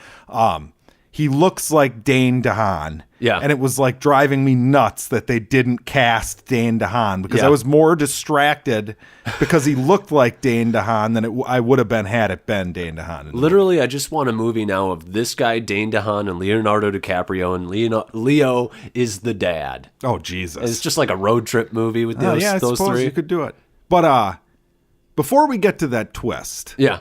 He looks like Dane DeHaan. Yeah. And it was like driving me nuts that they didn't cast Dane DeHaan because I was more distracted because he looked like Dane DeHaan than I would have been had it been Dane DeHaan. Literally, I just want a movie now of this guy, Dane DeHaan, and Leonardo DiCaprio, and Leo is the dad. Oh, Jesus. It's just like a road trip movie with those I those suppose three. You could do it. But before we get to that twist, the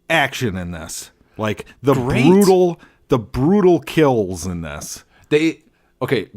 action in this. Like the brutal kills in this.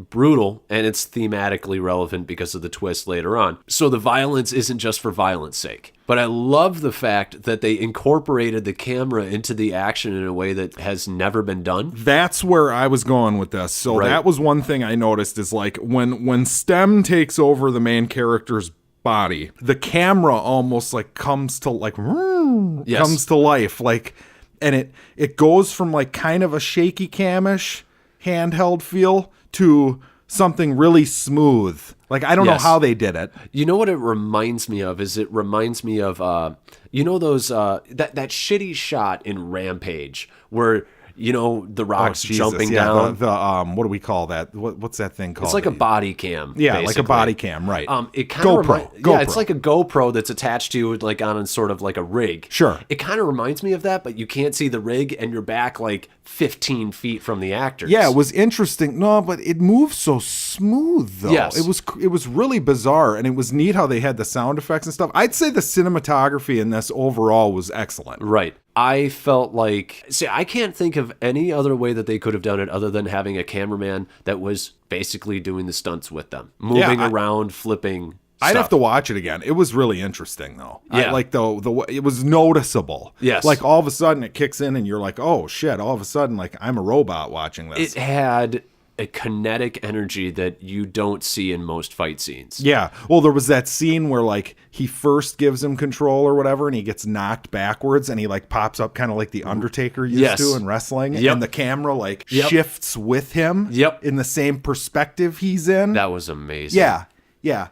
Brutal, and it's thematically relevant because of the twist later on. So the violence isn't just for violence sake. But I love the fact that they incorporated the camera into the action in a way that has never been done. That's where I was going with this. So that was one thing I noticed is like when STEM takes over the main character's body, the camera almost like comes to like comes to life. Like, and it goes from like kind of a shaky camish handheld feel to something really smooth. Like, I don't know how they did it. You know what it reminds me of is you know those that shitty shot in Rampage where the Rock's jumping down. The what do we call that? What's that thing called? It's like a body cam. Yeah, basically. like a body cam, right? It kind of GoPro. Yeah, it's like a GoPro that's attached to like on sort of like a rig. Sure. It kind of reminds me of that, but you can't see the rig and you're back like 15 feet from the actors. Yeah, it was interesting. No, but it moves so smooth though. Yes. It was really bizarre, and it was neat how they had the sound effects and stuff. I'd say the cinematography in this overall was excellent. Right. I felt like, I can't think of any other way that they could have done it other than having a cameraman that was basically doing the stunts with them, moving around, flipping. I'd have to watch it again. It was really interesting though. Yeah. It was noticeable. Yes. Like all of a sudden it kicks in and you're like, oh shit, all of a sudden like I'm a robot watching this. It had a kinetic energy that you don't see in most fight scenes. Yeah. Well, there was that scene where like he first gives him control or whatever and he gets knocked backwards and he like pops up kind of like the Undertaker used to in wrestling. Yep. And the camera like shifts with him in the same perspective he's in. That was amazing. Yeah. Yeah.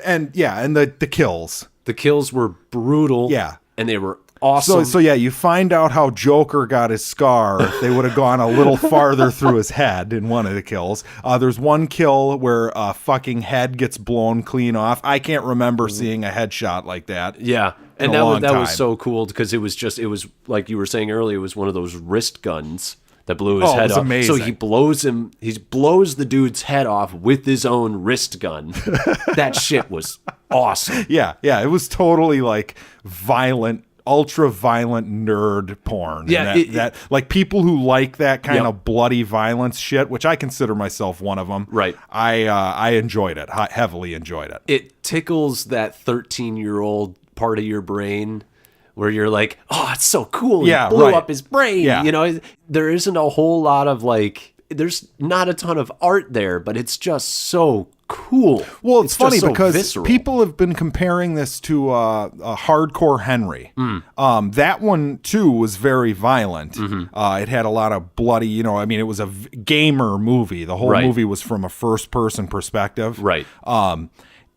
And the kills. The kills were brutal. Yeah. And they were awesome. So you find out how Joker got his scar. They would have gone a little farther through his head in one of the kills. There's one kill where a fucking head gets blown clean off. I can't remember seeing a headshot like that. Yeah. And that was so cool because it was like you were saying earlier, it was one of those wrist guns that blew his head off. Amazing. So he blows the dude's head off with his own wrist gun. That shit was awesome. Yeah. It was totally like violent, ultra violent nerd porn. Yeah, that like people who like that kind of bloody violence shit, which I consider myself one of them. Right. I enjoyed it. Heavily enjoyed it. It tickles that 13-year-old part of your brain where you're like, oh, it's so cool. He blew up his brain. Yeah. There isn't a whole lot of there's not a ton of art there, but it's just so cool. Well, it's funny because visceral. People have been comparing this to a Hardcore Henry. That one too was very violent. It had a lot of bloody, it was a gamer movie. The whole movie was from a first-person perspective. Right.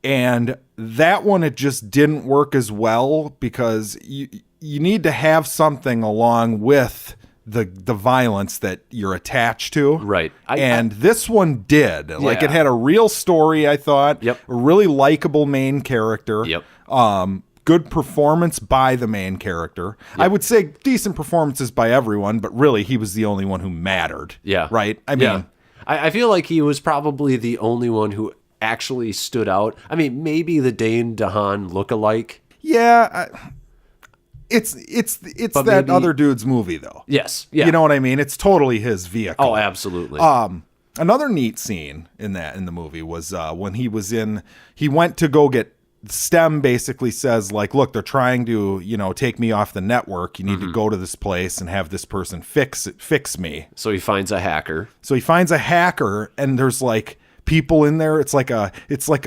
And that one, it just didn't work as well because you need to have something along with the violence that you're attached to. Right. And this one did. Like, it had a real story, I thought. Yep. A really likable main character. Yep. Good performance by the main character. Yep. I would say decent performances by everyone, but really he was the only one who mattered. Yeah. Right? I mean... I feel like he was probably the only one who actually stood out. I mean, maybe the Dane DeHaan look-alike. Yeah, it's that maybe, other dude's movie though. Yes, yeah. You know what I mean? It's totally his vehicle. Oh, absolutely. Another neat scene in the movie was when he went to go get STEM. Basically says like, look, they're trying to take me off the network. You need to go to this place and have this person fix me. So he finds a hacker. And there's like people in there. It's like a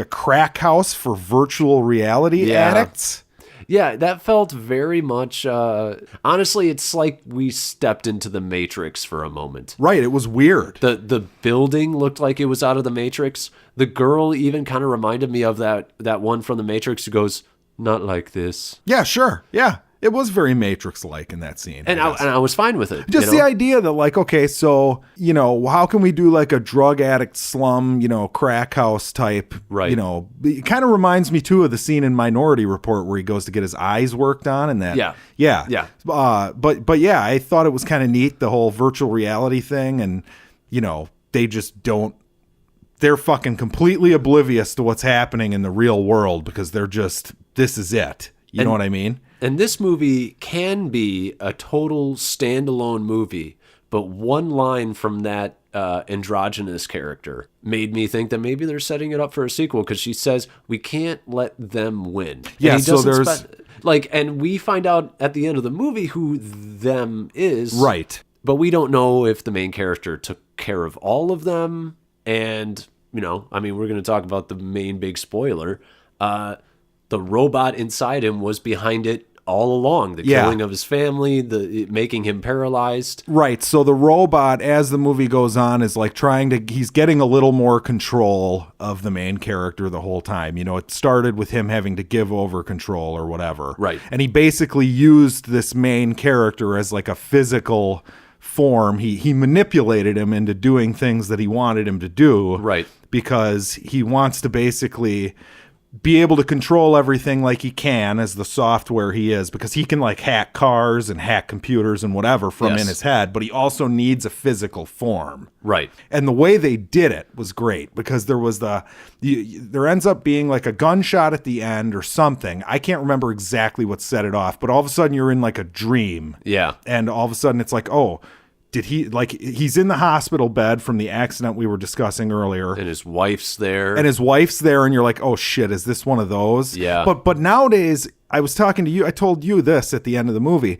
crack house for virtual reality addicts. Yeah, that felt very much, honestly, it's like we stepped into the Matrix for a moment. Right, it was weird. The building looked like it was out of the Matrix. The girl even kind of reminded me of that one from the Matrix who goes, not like this. Yeah, sure. Yeah. It was very Matrix-like in that scene. And I was fine with it. Just the idea that, like, okay, so, how can we do, like, a drug addict slum, crack house type, right. It kind of reminds me, too, of the scene in Minority Report where he goes to get his eyes worked on and that. Yeah. But yeah, I thought it was kind of neat, the whole virtual reality thing. And, they just don't, they're fucking completely oblivious to what's happening in the real world because they're just, this is it. You know what I mean? And this movie can be a total standalone movie, but one line from that androgynous character made me think that maybe they're setting it up for a sequel because she says, we can't let them win. Yeah, so there's... and we find out at the end of the movie who them is. Right. But we don't know if the main character took care of all of them. And, we're going to talk about the main big spoiler. The robot inside him was behind it all along. The killing of his family, making him paralyzed. Right. So the robot, as the movie goes on, is like he's getting a little more control of the main character the whole time. It started with him having to give over control or whatever. Right. And he basically used this main character as like a physical form. He manipulated him into doing things that he wanted him to do. Right. Because he wants to basically be able to control everything like he can as the software he is, because he can like hack cars and hack computers and whatever from in his head, but he also needs a physical form. Right. And the way they did it was great because there was there ends up being like a gunshot at the end or something. I can't remember exactly what set it off, but all of a sudden you're in like a dream. Yeah. And all of a sudden it's like, oh, he's in the hospital bed from the accident we were discussing earlier. And his wife's there. And you're like, oh shit, is this one of those? Yeah. But nowadays, I was talking to you, I told you this at the end of the movie.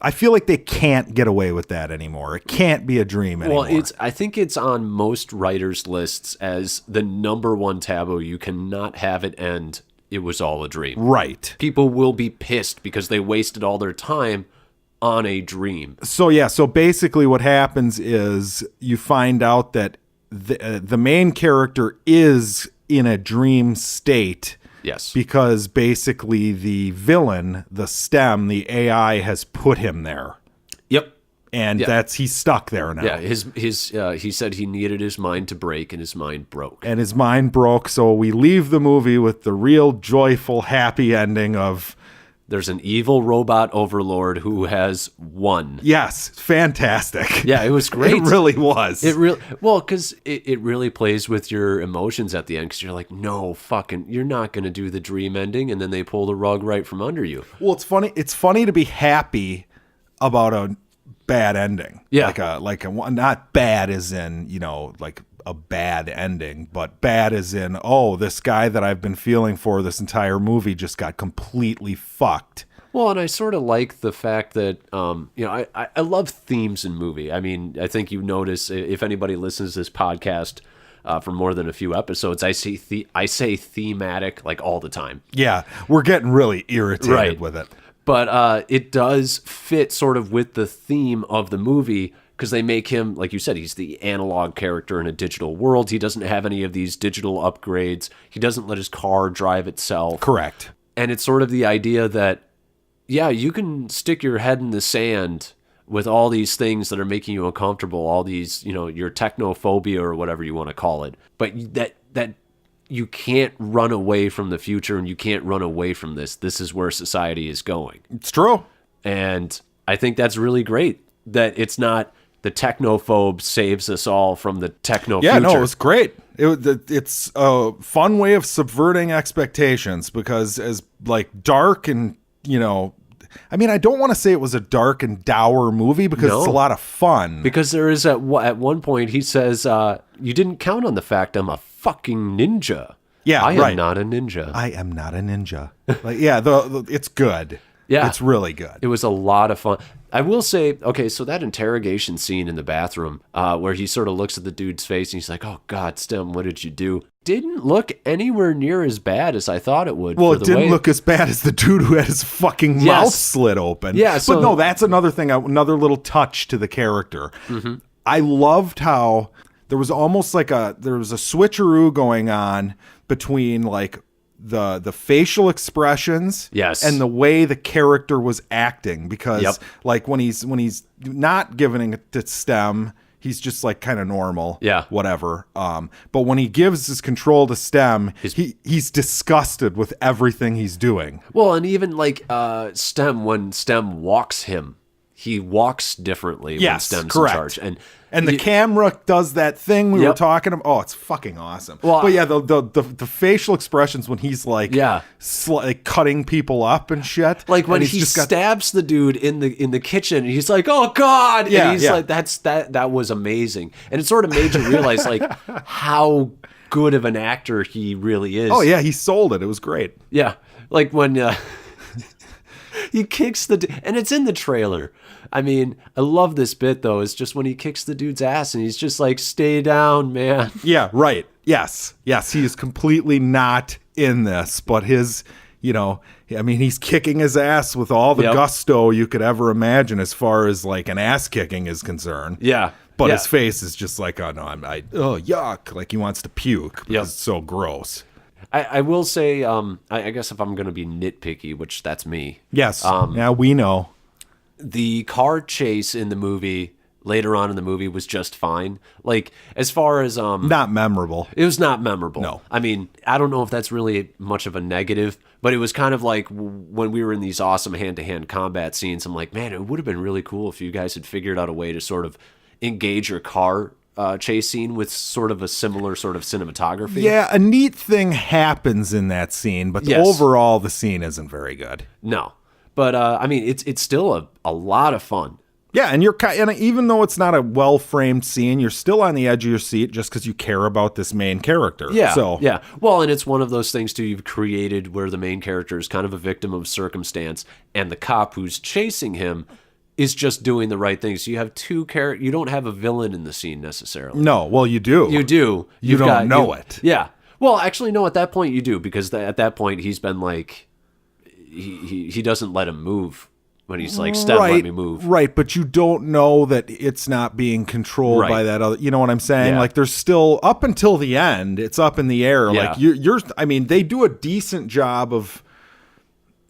I feel like they can't get away with that anymore. It can't be a dream anymore. Well, I think it's on most writers' lists as the number one taboo. You cannot have it end, it was all a dream. Right. People will be pissed because they wasted all their time on a dream. So basically what happens is you find out that the main character is in a dream state. Yes. Because basically the villain, the STEM, the AI has put him there. Yep. And he's stuck there now. Yeah, he said he needed his mind to break, and his mind broke. And his mind broke, so we leave the movie with the real joyful, happy ending of... There's an evil robot overlord who has won. Yes, fantastic. Yeah, it was great. It really was. Because it really plays with your emotions at the end. Because you're like, no, you're not going to do the dream ending, and then they pull the rug right from under you. Well, it's funny. It's funny to be happy about a bad ending. Yeah, like a not bad as in like a bad ending, but bad as in, oh, this guy that I've been feeling for this entire movie just got completely fucked. Well, and I sort of like the fact that, I love themes in movie. I mean, I think you notice if anybody listens to this podcast for more than a few episodes, I say thematic like all the time. Yeah, we're getting really irritated with it. But it does fit sort of with the theme of the movie. Because they make him, like you said, he's the analog character in a digital world. He doesn't have any of these digital upgrades. He doesn't let his car drive itself. Correct. And it's sort of the idea that, yeah, you can stick your head in the sand with all these things that are making you uncomfortable, all these, your technophobia or whatever you want to call it. But that you can't run away from the future and you can't run away from this. This is where society is going. It's true. And I think that's really great that it's not... The technophobe saves us all from the techno future. Yeah, no, it was great. It's a fun way of subverting expectations because as like dark and, I mean, I don't want to say it was a dark and dour movie because it's a lot of fun. Because there is at one point he says, you didn't count on the fact I'm a fucking ninja. Yeah, I am not a ninja. I am not a ninja. Like, yeah, it's good. Yeah. It's really good. It was a lot of fun. I will say, okay, so that interrogation scene in the bathroom where he sort of looks at the dude's face and he's like, oh, God, Stem, what did you do? Didn't look anywhere near as bad as I thought it would. Well, it didn't look as bad as the dude who had his fucking mouth slit open. Yeah, so, but no, that's another thing, another little touch to the character. Mm-hmm. I loved how there was almost like there was a switcheroo going on between like the facial expressions and the way the character was acting, because like when he's not giving it to Stem, he's just like kind of normal, whatever. But when he gives his control to Stem, he's disgusted with everything he's doing. Well, and even like Stem, when Stem walks him, he walks differently when Stem's in charge. And the camera does that thing we were talking about. Oh, it's fucking awesome. Well, but yeah, the facial expressions when he's like, like cutting people up and shit. Like when he stabs the dude in the kitchen, and he's like, "Oh God!" And he's like, "That was amazing." And it sort of made you realize like how good of an actor he really is. Oh yeah, he sold it. It was great. Yeah, like when he kicks and it's in the trailer. I mean, I love this bit, though. It's just when he kicks the dude's ass and he's just like, stay down, man. Yeah, right. Yes. He is completely not in this, but his, I mean, he's kicking his ass with all the gusto you could ever imagine as far as like an ass kicking is concerned. Yeah. But his face is just like, oh, no, yuck. Like he wants to puke because it's so gross. I will say, I guess if I'm going to be nitpicky, which that's me. Yes. Yeah, we know. The car chase in the movie, later on in the movie, was just fine. Like, as far as... not memorable. It was not memorable. No. I mean, I don't know if that's really much of a negative, but it was kind of like when we were in these awesome hand-to-hand combat scenes, I'm like, man, it would have been really cool if you guys had figured out a way to sort of engage your car chase scene with sort of a similar sort of cinematography. Yeah, a neat thing happens in that scene, but overall the scene isn't very good. No. But I mean, it's still a lot of fun. Yeah, and even though it's not a well-framed scene, you're still on the edge of your seat just because you care about this main character. Yeah. Well, and it's one of those things too you've created where the main character is kind of a victim of circumstance, and the cop who's chasing him is just doing the right thing. So you have two characters. You don't have a villain in the scene necessarily. No, well, you do. You do. You don't know it. Yeah. Well, actually, no. At that point, you do, because at that point he's been like. He doesn't let him move when he's like, Stem, let me move. Right, but you don't know that it's not being controlled by that other, you know what I'm saying? Yeah. Like there's still, up until the end, it's up in the air. Yeah. Like I mean, they do a decent job of,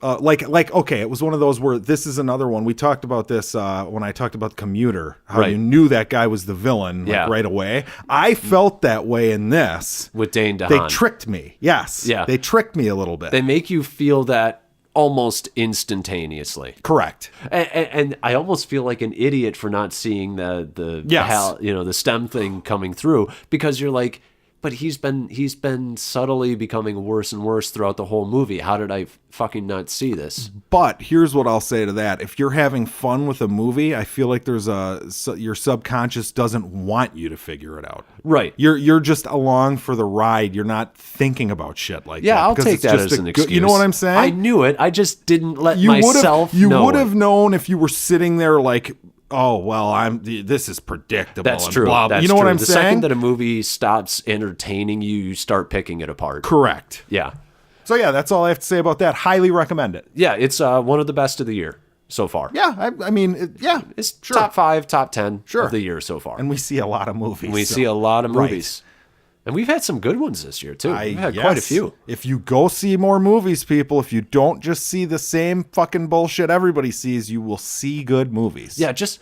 okay, it was one of those where this is another one. We talked about this when I talked about the Commuter, how you knew that guy was the villain right away. I felt that way in this. With Dane DeHaan. They tricked me. Yes. Yeah. They tricked me a little bit. They make you feel that almost instantaneously. Correct. And I almost feel like an idiot for not seeing the Stem thing coming through, because you're like, but he's been subtly becoming worse and worse throughout the whole movie. How did I fucking not see this? But here's what I'll say to that. If you're having fun with a movie, I feel like your subconscious doesn't want you to figure it out. Right. You're just along for the ride. You're not thinking about shit like that. Yeah, I'll take that as an excuse. You know what I'm saying? I knew it. I just didn't let myself know. You would have known if you were sitting there like, oh, well, this is predictable. That's true. That's you know true. What I'm the saying? The second that a movie stops entertaining you, you start picking it apart. Correct. Yeah. So yeah, that's all I have to say about that. Highly recommend it. Yeah, it's one of the best of the year so far. Yeah, I mean, it's top 5, top 10 of the year so far. And we see a lot of movies. See a lot of movies. Right. And we've had some good ones this year, too. We've had quite a few. If you go see more movies, people, if you don't just see the same fucking bullshit everybody sees, you will see good movies. Yeah, just...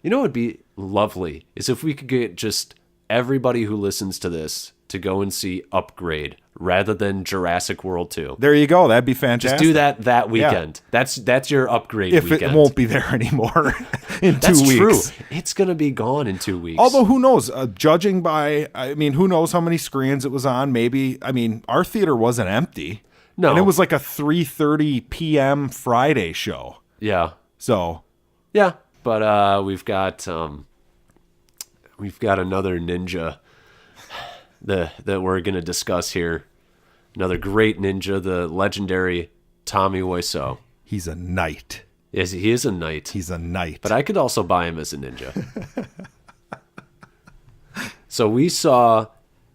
You know what would be lovely is if we could get just everybody who listens to this to go and see Upgrade rather than Jurassic World 2. There you go. That'd be fantastic. Just do that weekend. Yeah. That's your Upgrade weekend. If it won't be there anymore in 2 weeks. That's true. It's going to be gone in 2 weeks. Although, who knows? Judging by, who knows how many screens it was on? Maybe, our theater wasn't empty. No. And it was like a 3:30 p.m. Friday show. Yeah. So. Yeah. But we've got another ninja that we're going to discuss here. Another great ninja, the legendary Tommy Wiseau. He's a knight. Yes, he is a knight. He's a knight. But I could also buy him as a ninja. So we saw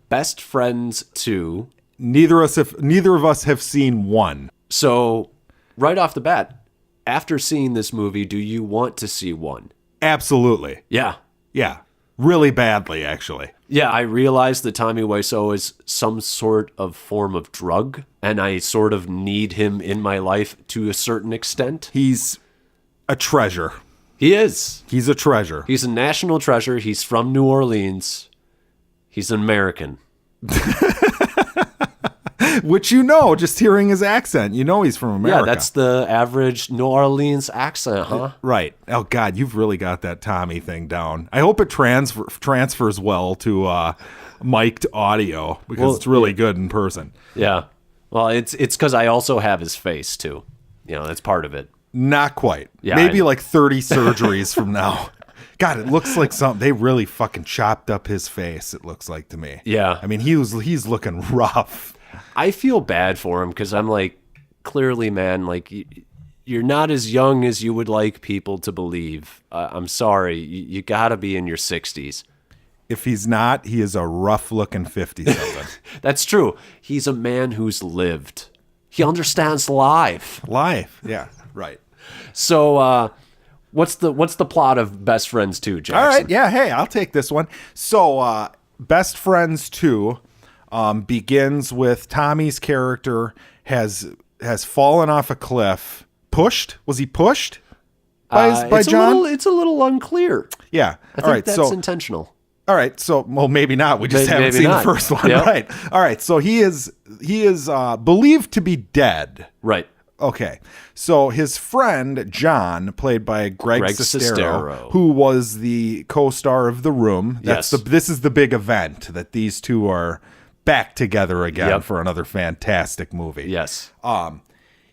Bestfriends 2. Neither of us have seen 1. So right off the bat, after seeing this movie, do you want to see 1? Absolutely. Yeah. Yeah. Really badly, actually. Yeah, I realize that Tommy Wiseau is some sort of form of drug, and I sort of need him in my life to a certain extent. He's a treasure. He is. He's a treasure. He's a national treasure. He's from New Orleans. He's an American. Which just hearing his accent, he's from America. Yeah, that's the average New Orleans accent, huh? Right. Oh, God, you've really got that Tommy thing down. I hope it transfers well to mic'd audio, because it's really good in person. Yeah. Well, it's because I also have his face, too. That's part of it. Not quite. Yeah, maybe like 30 surgeries from now. God, it looks like something. They really fucking chopped up his face, it looks like to me. Yeah. I mean, he's looking rough. I feel bad for him because I'm like, clearly, man, like, you're not as young as you would like people to believe. I'm sorry. You got to be in your 60s. If he's not, he is a rough-looking 50-something. That's true. He's a man who's lived. He understands life. Life, yeah, right. So, what's the plot of Bestfriends 2, Jackson? All right, yeah, hey, I'll take this one. So, Bestfriends 2 begins with Tommy's character has fallen off a cliff. Pushed? Was he pushed by John? It's a little unclear. Yeah. I think that's intentional. All right, so maybe not. We just haven't seen the first one, yep. Right? All right, so he is believed to be dead. Right. Okay, so his friend John, played by Greg Sestero, who was the co-star of The Room. This is the big event that these two are back together again for another fantastic movie. Yes.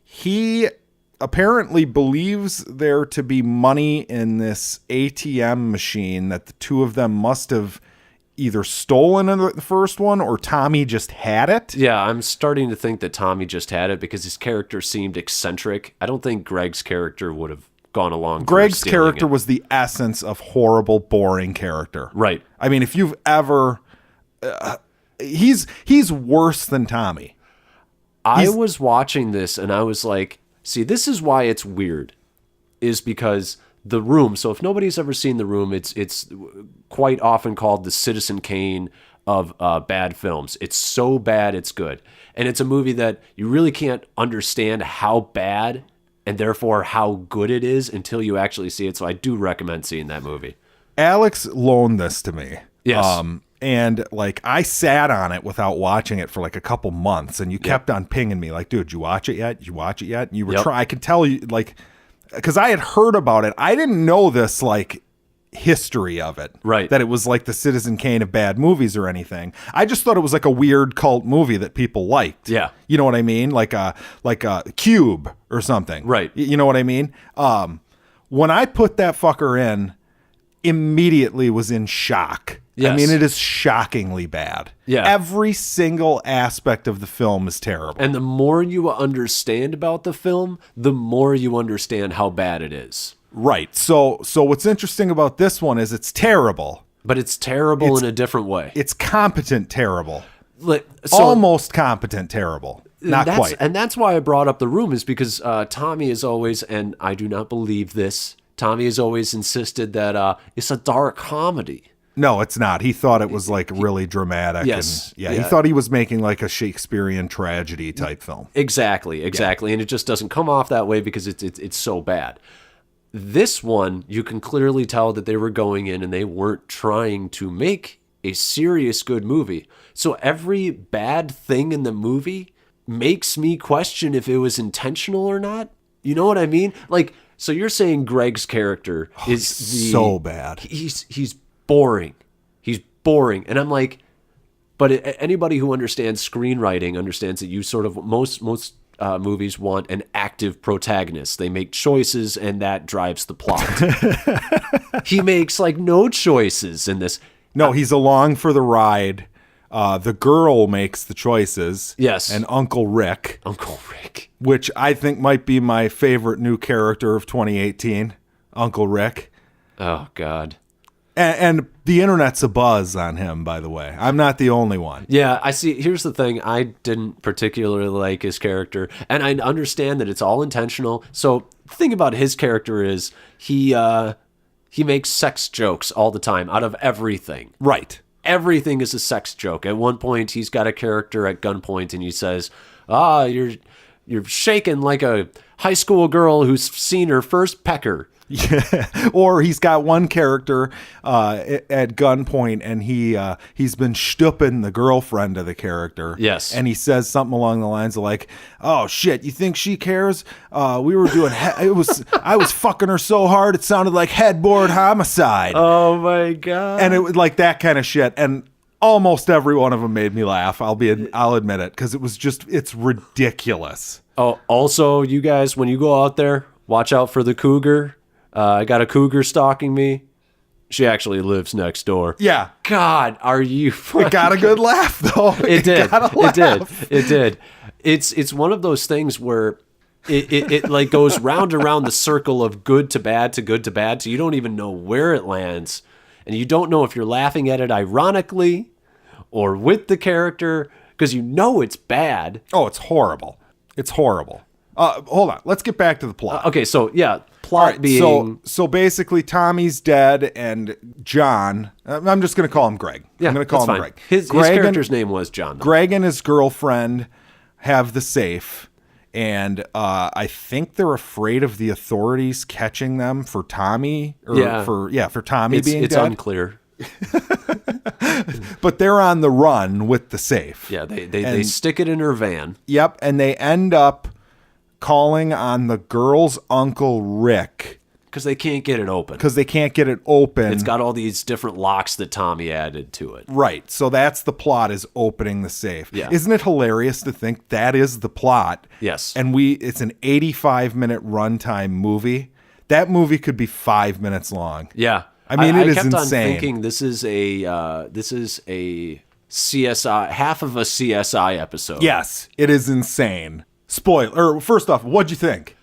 He apparently believes there to be money in this ATM machine that the two of them must have either stolen in the first one or Tommy just had it. Yeah, I'm starting to think that Tommy just had it because his character seemed eccentric. I don't think Greg's character would have gone along. Greg's character was the essence of horrible, boring character. Right. I mean, if you've ever... he's worse than Tommy. I was watching this and I was like, see, this is why it's weird, is because The Room. So if nobody's ever seen The Room, it's quite often called the Citizen Kane of bad films. It's so bad, it's good. And it's a movie that you really can't understand how bad and therefore how good it is until you actually see it. So I do recommend seeing that movie. Alex loaned this to me. Yes. And like I sat on it without watching it for like a couple months, and you kept on pinging me like, dude, you watch it yet? You watch it yet? And you were trying. I could tell you, like, because I had heard about it. I didn't know this like history of it, right? That it was like the Citizen Kane of bad movies or anything. I just thought it was like a weird cult movie that people liked. Yeah, you know what I mean? Like a Cube or something, right? You know what I mean? When I put that fucker in, immediately was in shock. Yes. I mean, it is shockingly bad. Yeah. Every single aspect of the film is terrible. And the more you understand about the film, the more you understand how bad it is. Right. So what's interesting about this one is it's terrible. But it's terrible in a different way. It's competent terrible. Almost competent terrible. Not quite. And that's why I brought up The Room, is because Tommy is always, and I do not believe this, Tommy has always insisted that it's a dark comedy. No, it's not. He thought it was like really dramatic. Yes. And, he thought he was making like a Shakespearean tragedy type film. Exactly. Yeah. And it just doesn't come off that way because it's so bad. This one, you can clearly tell that they were going in and they weren't trying to make a serious good movie. So every bad thing in the movie makes me question if it was intentional or not. You know what I mean? Like, so you're saying Greg's character is so bad. He's boring. He's boring. And I'm like, but anybody who understands screenwriting understands that you sort of, most movies want an active protagonist. They make choices and that drives the plot. He makes like no choices in this. No, he's along for the ride. The girl makes the choices. Yes. And Uncle Rick. Uncle Rick. Which I think might be my favorite new character of 2018. Uncle Rick. Oh, God. And the internet's abuzz on him, by the way. I'm not the only one. Yeah, I see. Here's the thing. I didn't particularly like his character, and I understand that it's all intentional. So the thing about his character is he makes sex jokes all the time out of everything. Right. Everything is a sex joke. At one point, he's got a character at gunpoint, and he says, you're shaking like a high school girl who's seen her first pecker. Yeah. Or he's got one character at gunpoint, and he's been stooping the girlfriend of the character. Yes. And he says something along the lines of like, "Oh shit, you think she cares? We were doing I was fucking her so hard it sounded like headboard homicide." Oh my God. And it was like that kind of shit. And almost every one of them made me laugh. I'll admit it, because it's ridiculous. Oh, also, you guys, when you go out there, watch out for the cougar. I got a cougar stalking me. She actually lives next door. Yeah. God, are you fucking... It got a good laugh, though. It did. It did. It's one of those things where it like goes round and round the circle of good to bad to good to bad, so you don't even know where it lands. And you don't know if you're laughing at it ironically or with the character, because you know it's bad. Oh, it's horrible. It's horrible. Hold on. Let's get back to the plot. Okay, so yeah, plot being... So basically Tommy's dead, and John, I'm just going to call him Greg. Yeah, I'm going to call him fine. Greg. His character's name was John, though. Greg and his girlfriend have the safe, and I think they're afraid of the authorities catching them for Tommy. For Tommy being dead. It's unclear. But they're on the run with the safe. Yeah, they stick it in her van. Yep, and they end up calling on the girl's Uncle Rick. Because they can't get it open. It's got all these different locks that Tommy added to it. Right, so that's the plot, is opening the safe. Yeah. Isn't it hilarious to think that is the plot? Yes. And it's an 85-minute runtime movie. That movie could be 5 minutes long. Yeah. I mean, it is insane. I kept on thinking this is a CSI, half of a CSI episode. Yes, it is insane. First off, what'd you think?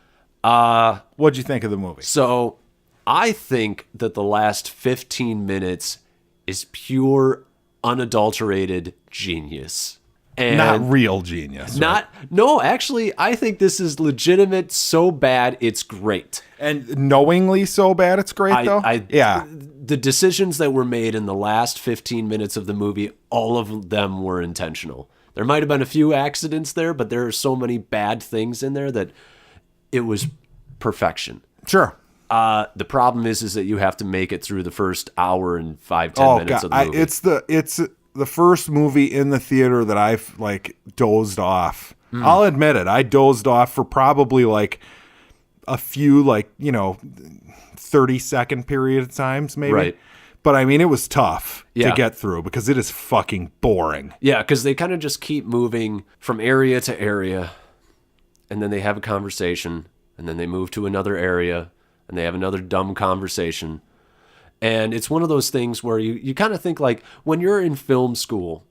What'd you think of the movie? So, I think that the last 15 minutes is pure, unadulterated genius. And not real genius. Right? No, actually, I think this is legitimate, so bad it's great. And knowingly so bad it's great, though? Yeah. The decisions that were made in the last 15 minutes of the movie, all of them were intentional. There might have been a few accidents there, but there are so many bad things in there that it was perfection. Sure. The problem is that you have to make it through the first hour and 5-10 minutes of the movie. It's the first movie in the theater that I've dozed off. I'll admit it. I dozed off for probably a few 30-second period of times, maybe. Right. But I mean, it was tough to get through because it is fucking boring. Yeah, because they kind of just keep moving from area to area, and then they have a conversation, and then they move to another area, and they have another dumb conversation. And it's one of those things where you kind of think when you're in film school,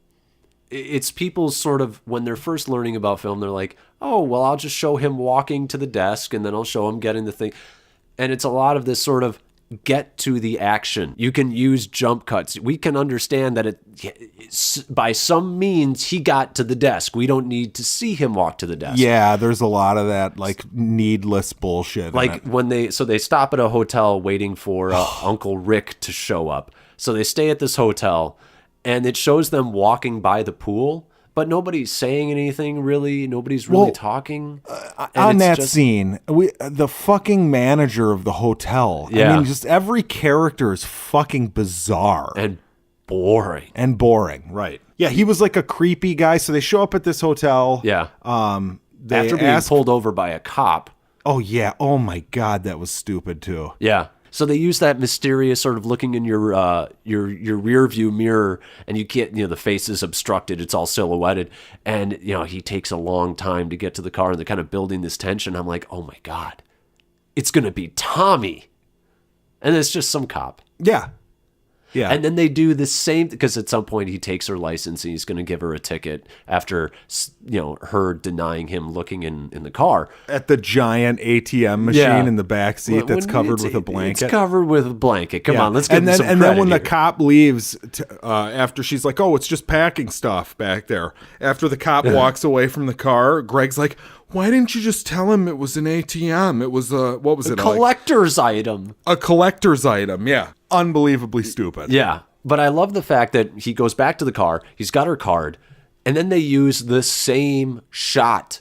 it's people sort of, when they're first learning about film, they're like, oh, well, I'll just show him walking to the desk, and then I'll show him getting the thing. And it's a lot of this sort of get to the action. You can use jump cuts. We can understand that by some means he got to the desk. We don't need to see him walk to the desk. Yeah, there's a lot of that needless bullshit. When they stop at a hotel waiting for Uncle Rick to show up. So they stay at this hotel, and it shows them walking by the pool, but nobody's saying anything really. Nobody's really talking. On that scene, the fucking manager of the hotel. Yeah. I mean, just every character is fucking bizarre. And boring. Right. Yeah, he was like a creepy guy. So they show up at this hotel. Yeah. After being pulled over by a cop. Oh, yeah. Oh, my God. That was stupid, too. Yeah. So they use that mysterious sort of looking in your rear view mirror, and you can't, the face is obstructed. It's all silhouetted. And, he takes a long time to get to the car, and they're kind of building this tension. I'm like, oh my God, it's going to be Tommy. And it's just some cop. Yeah. Yeah. And then they do the same, because at some point he takes her license and he's going to give her a ticket after, her denying him looking in the car. At the giant ATM machine in the back seat that's covered with a blanket. It's covered with a blanket. Come on, let's give him some credit. And then when here. the cop leaves, after she's like, oh, it's just packing stuff back there. After the cop walks away from the car, Greg's like, why didn't you just tell him it was an ATM? It was what was it? A collector's item. A collector's item, yeah. Unbelievably stupid. Yeah. But I love the fact that he goes back to the car, he's got her card, and then they use the same shot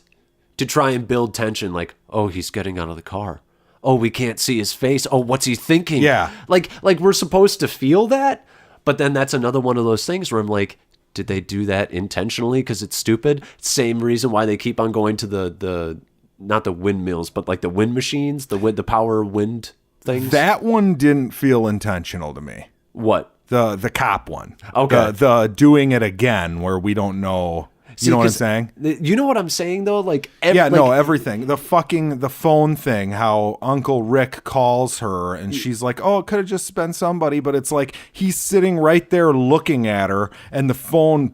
to try and build tension, like, oh, he's getting out of the car. Oh, we can't see his face. Oh, what's he thinking? Yeah. Like we're supposed to feel that, but then that's another one of those things where I'm like, did they do that intentionally because it's stupid? Same reason why they keep on going to the not the windmills, but like the wind machines, the power wind things. That one didn't feel intentional to me. What? The cop one. Okay. The doing it again where we don't know. You know what I'm saying? You know what I'm saying though? Everything. The phone thing, how Uncle Rick calls her and she's like, oh, it could have just been somebody, but it's like he's sitting right there looking at her and the phone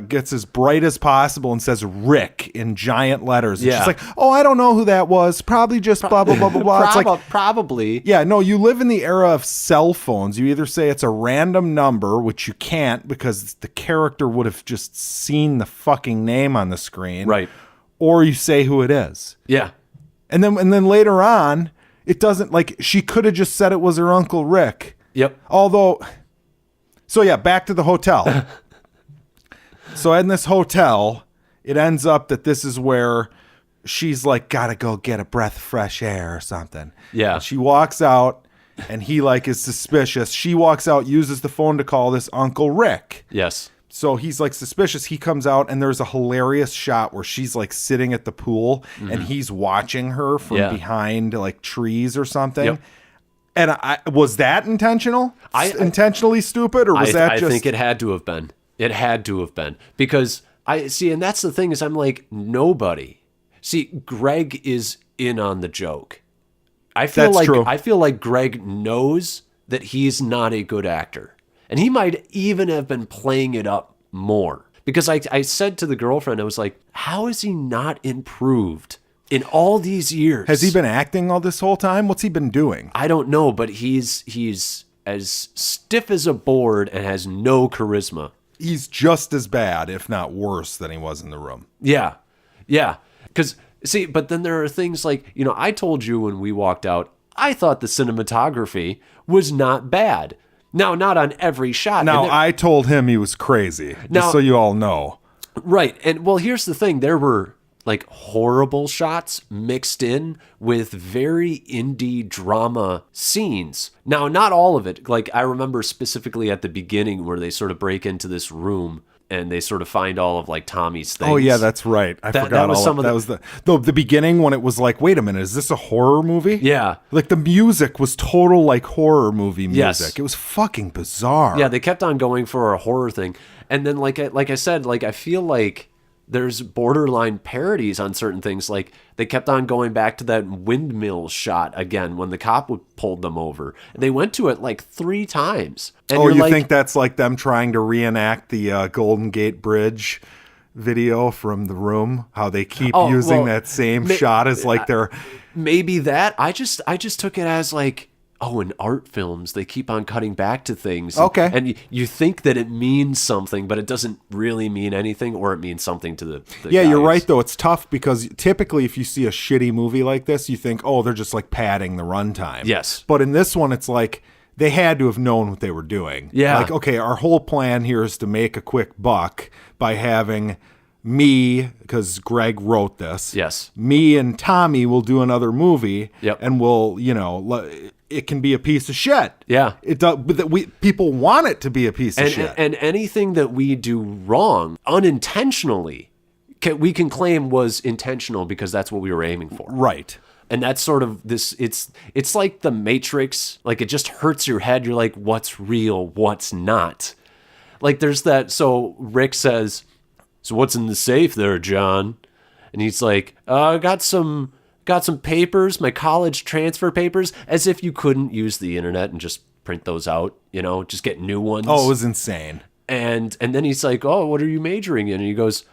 gets as bright as possible and says Rick in giant letters. And she's like, oh, I don't know who that was. Probably just blah, blah, blah, blah, blah. It's like, probably. Yeah, no, you live in the era of cell phones. You either say it's a random number, which you can't because the character would have just seen the fucking name on the screen. Right. Or you say who it is. Yeah. And then later on, it doesn't, like, she could have just said it was her Uncle Rick. Yep. Although, so yeah, back to the hotel. So in this hotel, it ends up that this is where she's like, gotta go get a breath of fresh air or something. Yeah. And she walks out and he like is suspicious. She walks out, uses the phone to call this Uncle Rick. Yes. So he's like suspicious. He comes out and there's a hilarious shot where she's like sitting at the pool and he's watching her from behind like trees or something. Yep. And was that intentional? Intentionally stupid, or was that just... I think it had to have been. It had to have been, because and that's the thing is I'm like, nobody. See, Greg is in on the joke. I feel like Greg knows that he's not a good actor. And he might even have been playing it up more. Because I said to the girlfriend, I was like, how is he not improved in all these years? Has he been acting all this whole time? What's he been doing? I don't know, but he's as stiff as a board and has no charisma. He's just as bad, if not worse, than he was in The Room. Yeah. Yeah. Because, see, but then there are things like, I told you when we walked out, I thought the cinematography was not bad. Now, not on every shot. Now, I told him he was crazy, just so you all know. Right. And, well, here's the thing. There were, like, horrible shots mixed in with very indie drama scenes. Now, not all of it. Like, I remember specifically at the beginning where they sort of break into this room and they sort of find all of, like, Tommy's things. Oh, yeah, that's right. I forgot that was that was the beginning when it was like, wait a minute, is this a horror movie? Yeah. Like, the music was total, like, horror movie music. Yes. It was fucking bizarre. Yeah, they kept on going for a horror thing. And then, like I said, like, I feel like there's borderline parodies on certain things. Like, they kept on going back to that windmill shot again when the cop pulled them over. And they went to it like 3 times. And you think that's like them trying to reenact the Golden Gate Bridge video from The Room? How they keep using that same shot as like their... Maybe that. I just took it as like... Oh, in art films, they keep on cutting back to things. Okay. And you think that it means something, but it doesn't really mean anything, or it means something to the Yeah, guys. You're right, though. It's tough because typically if you see a shitty movie like this, you think, oh, they're just like padding the runtime. Yes. But in this one, it's like they had to have known what they were doing. Yeah. Like, okay, our whole plan here is to make a quick buck by having... me, because Greg wrote this. Yes. Me and Tommy will do another movie. Yep. And we'll, it can be a piece of shit. Yeah. It does, but people want it to be a piece of shit. And anything that we do wrong unintentionally, we can claim was intentional because that's what we were aiming for. Right. And that's sort of this. It's like the Matrix. Like, it just hurts your head. You're like, what's real? What's not? Like, there's that. So Rick says, so what's in the safe there, John? And he's like, I got some papers, my college transfer papers, as if you couldn't use the internet and just print those out, just get new ones. Oh, it was insane. And then he's like, oh, what are you majoring in? And he goes,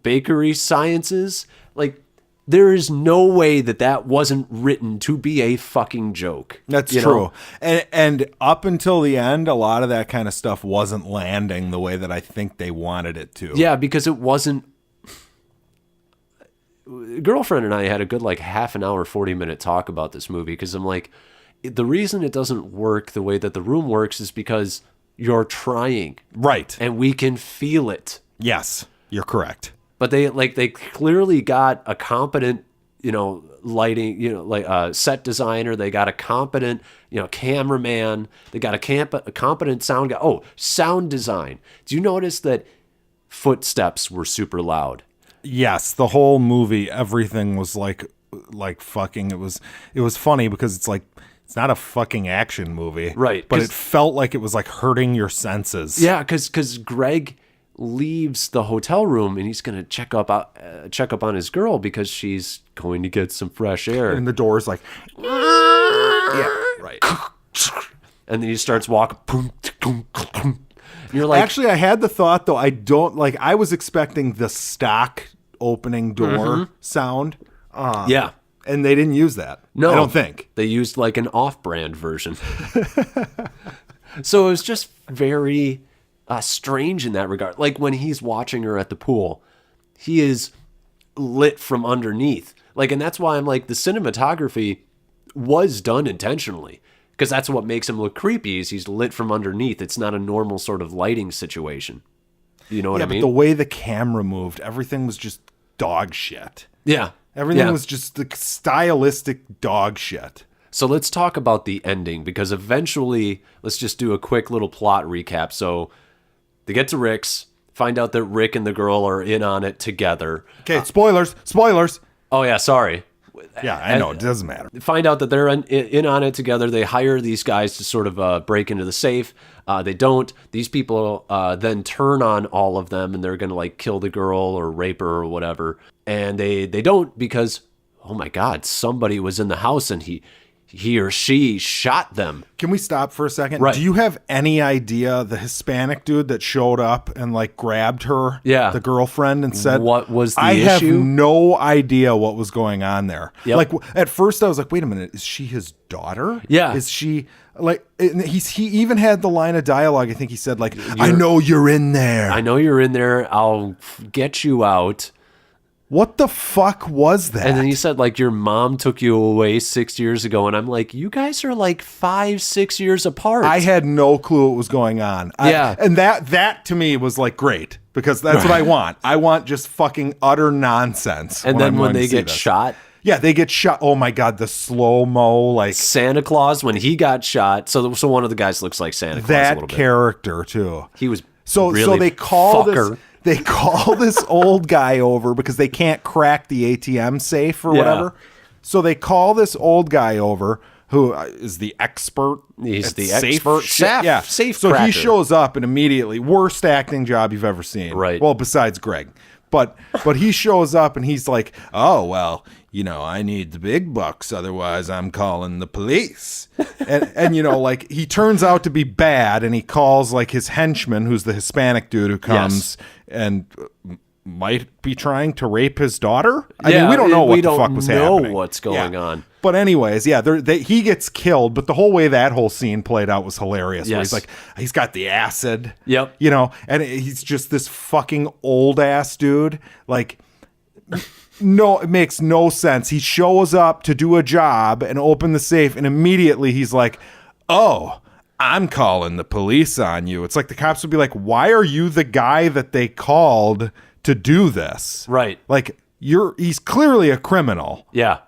bakery sciences. Like, there is no way that wasn't written to be a fucking joke. That's true. And up until the end, a lot of that kind of stuff wasn't landing the way that I think they wanted it to. Yeah, because it wasn't. Girlfriend and I had a good half an hour, 40-minute talk about this movie because I'm like, the reason it doesn't work the way that The Room works is because you're trying. Right. And we can feel it. Yes, you're correct. But they clearly got a competent, lighting, set designer. They got a competent, cameraman. They got a competent sound guy. Oh, sound design. Do you notice that footsteps were super loud? Yes, the whole movie, everything was like fucking. It was funny because it's like, it's not a fucking action movie. Right. But it felt like it was like hurting your senses. Yeah, because Greg leaves the hotel room and he's going to check up on his girl because she's going to get some fresh air. And the door's like, yeah, right. And then he starts walking. And you're like, actually, I had the thought though. I was expecting the stock opening door sound. Yeah. And they didn't use that. No. I don't think. They used an off-brand version. So it was just very strange in that regard. Like when he's watching her at the pool, he is lit from underneath. And that's why I'm like, the cinematography was done intentionally. Because that's what makes him look creepy is he's lit from underneath. It's not a normal sort of lighting situation. You know what I mean? But the way the camera moved, everything was just dog shit. Yeah. Everything was just the stylistic dog shit. So let's talk about the ending, because eventually, let's just do a quick little plot recap. So they get to Rick's, find out that Rick and the girl are in on it together. Okay, spoilers. Oh, yeah, sorry. Yeah, I know. It doesn't matter. Find out that they're in on it together. They hire these guys to sort of break into the safe. They don't. These people then turn on all of them, and they're going to kill the girl or rape her or whatever. And they don't because, oh my God, somebody was in the house and he or she shot them. Can we stop for a second? Right. Do you have any idea the Hispanic dude that showed up and grabbed her, yeah, the girlfriend, and said, what was the issue? I have issue? no idea what was going on there. Yep. At first I was like, wait a minute, is she his daughter? Yeah. Is she he even had the line of dialogue. I think he said I know you're in there. I know you're in there. I'll get you out. What the fuck was that? And then he said, your mom took you away 6 years ago. And I'm like, you guys are 5-6 years apart. I had no clue what was going on. Yeah. And that to me was great, because that's what I want. I want just fucking utter nonsense. And then when they get shot. Yeah, they get shot. Oh my God, the slow-mo, Santa Claus, when he got shot. So one of the guys looks like Santa Claus a little bit. That character, too. He was so they call this old guy over because they can't crack the ATM safe or whatever. So they call this old guy over who is the expert. He's the safe expert shit. Yeah. Safe so cracker. He shows up and immediately, worst acting job you've ever seen. Right. Well, besides Greg. But he shows up and he's like, oh, well, I need the big bucks, otherwise I'm calling the police. And he turns out to be bad, and he calls his henchman, who's the Hispanic dude who comes and might be trying to rape his daughter. I mean, we don't know what the fuck was happening. We don't know what's going on. But anyways, he gets killed, but the whole way that whole scene played out was hilarious. Yes. Where he's got the acid. Yep. And he's just this fucking old ass dude. No, it makes no sense. He shows up to do a job and open the safe, and immediately he's like, oh, I'm calling the police on you. It's the cops would be like, why are you the guy that they called to do this? Right. He's clearly a criminal. Yeah.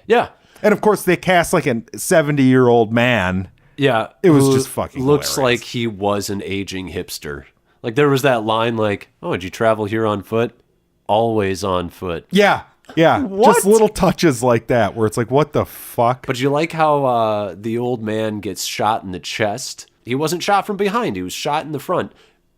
Yeah. And of course they cast a 70-year-old man. Yeah. It was just fucking looks hilarious. like he was an aging hipster. There was that line oh, did you travel here on foot? Always on foot. Yeah. Yeah. What? Just little touches like that where it's what the fuck? But you like how the old man gets shot in the chest? He wasn't shot from behind. He was shot in the front.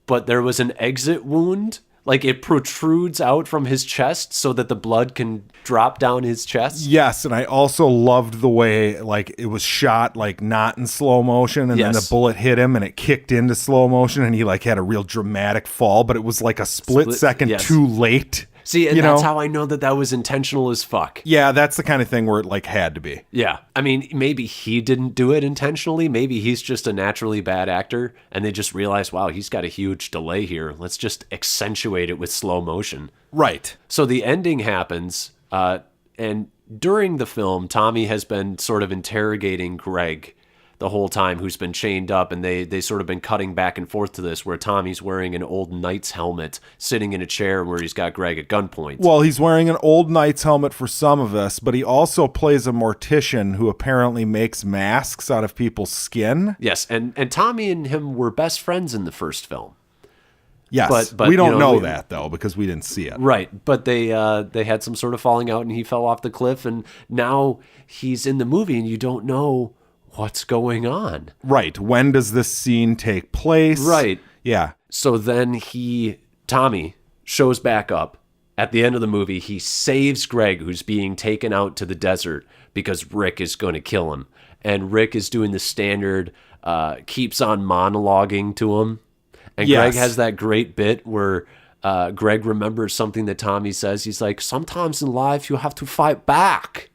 But there was an exit wound Like it protrudes out from his chest so that the blood can drop down his chest. Yes, and I also loved the way like it was shot like not in slow motion, and then the bullet hit him and it kicked into slow motion, and he like had a real dramatic fall, but it was like a split second too late. See, and that's how I know that was intentional as fuck. Yeah, that's the kind of thing where it like had to be. Yeah. I mean, maybe he didn't do it intentionally. Maybe he's just a naturally bad actor and they just realized, wow, he's got a huge delay here. Let's just accentuate it with slow motion. Right. So the ending happens, and during the film, Tommy has been sort of interrogating Greg the whole time, who's been chained up, and they sort of been cutting back and forth to this, where Tommy's wearing an old knight's helmet, sitting in a chair where he's got Greg at gunpoint. Well, he's wearing an old knight's helmet for some of us, but he also plays a mortician who apparently makes masks out of people's skin. Yes, and Tommy and him were best friends in the first film. Yes, but we don't know that, though, because we didn't see it. Right, but they had some sort of falling out, and he fell off the cliff, and now he's in the movie, and you don't know what's going on. Right. When does this scene take place? Right. Yeah. So then Tommy shows back up at the end of the movie. He saves Greg, who's being taken out to the desert because Rick is going to kill him. And Rick is doing the standard, keeps on monologuing to him. And Greg has that great bit where Greg remembers something that Tommy says. He's like, sometimes in life you have to fight back.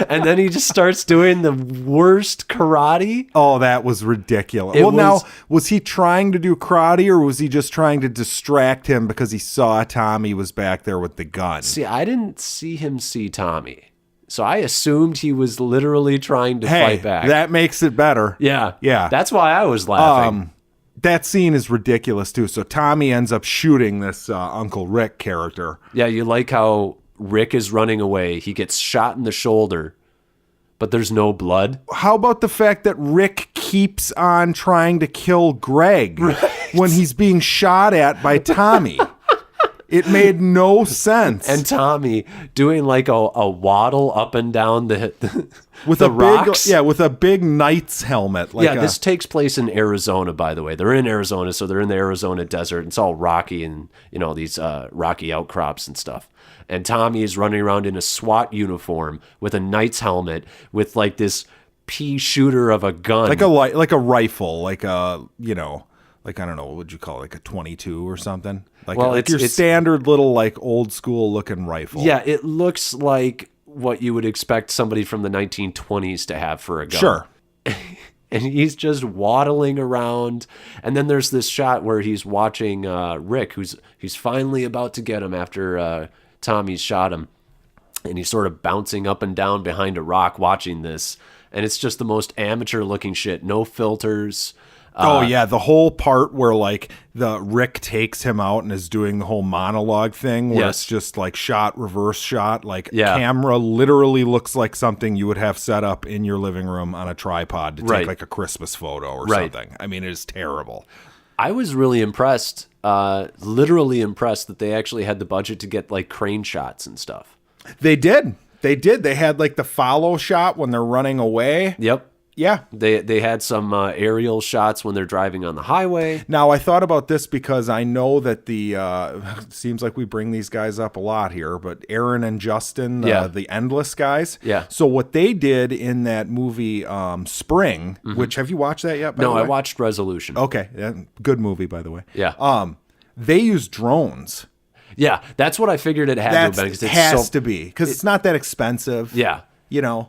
And then he just starts doing the worst karate. Oh, that was ridiculous. Now, was he trying to do karate, or was he just trying to distract him because he saw Tommy was back there with the gun? See, I didn't see him see Tommy, so I assumed he was literally trying to fight back. That makes it better. Yeah. Yeah. That's why I was laughing. That scene is ridiculous, too. So Tommy ends up shooting this Uncle Rick character. Yeah, you like how Rick is running away. He gets shot in the shoulder, but there's no blood. How about the fact that Rick keeps on trying to kill Greg when he's being shot at by Tommy? It made no sense. And Tommy doing like a waddle up and down with the a rocks. With a big knight's helmet. This takes place in Arizona, by the way. They're in Arizona, so they're in the Arizona desert. It's all rocky and, these rocky outcrops and stuff. And Tommy is running around in a SWAT uniform with a knight's helmet with like this pea shooter of a gun. Like a rifle, like a, like, I don't know, what would you call it? Like a 22 or something? Like your standard little, like, old school looking rifle. Yeah, it looks like what you would expect somebody from the 1920s to have for a gun. Sure. And he's just waddling around. And then there's this shot where he's watching Rick, who's finally about to get him after Tommy's shot him. And he's sort of bouncing up and down behind a rock watching this. And it's just the most amateur looking shit. No filters. The whole part where like the Rick takes him out and is doing the whole monologue thing where it's just like shot, reverse shot, like camera literally looks like something you would have set up in your living room on a tripod to take like a Christmas photo or something. I mean, it is terrible. I was really impressed, literally impressed that they actually had the budget to get like crane shots and stuff. They did. They had like the follow shot when they're running away. Yep. Yeah. They had some aerial shots when they're driving on the highway. Now, I thought about this because I know that it seems like we bring these guys up a lot here, but Aaron and Justin, the Endless guys. Yeah. So what they did in that movie Spring, which, have you watched that yet? No, I watched Resolution. Okay. Good movie, by the way. Yeah. They use drones. Yeah, that's what I figured it had to have been. It has to be, because it's not that expensive. Yeah.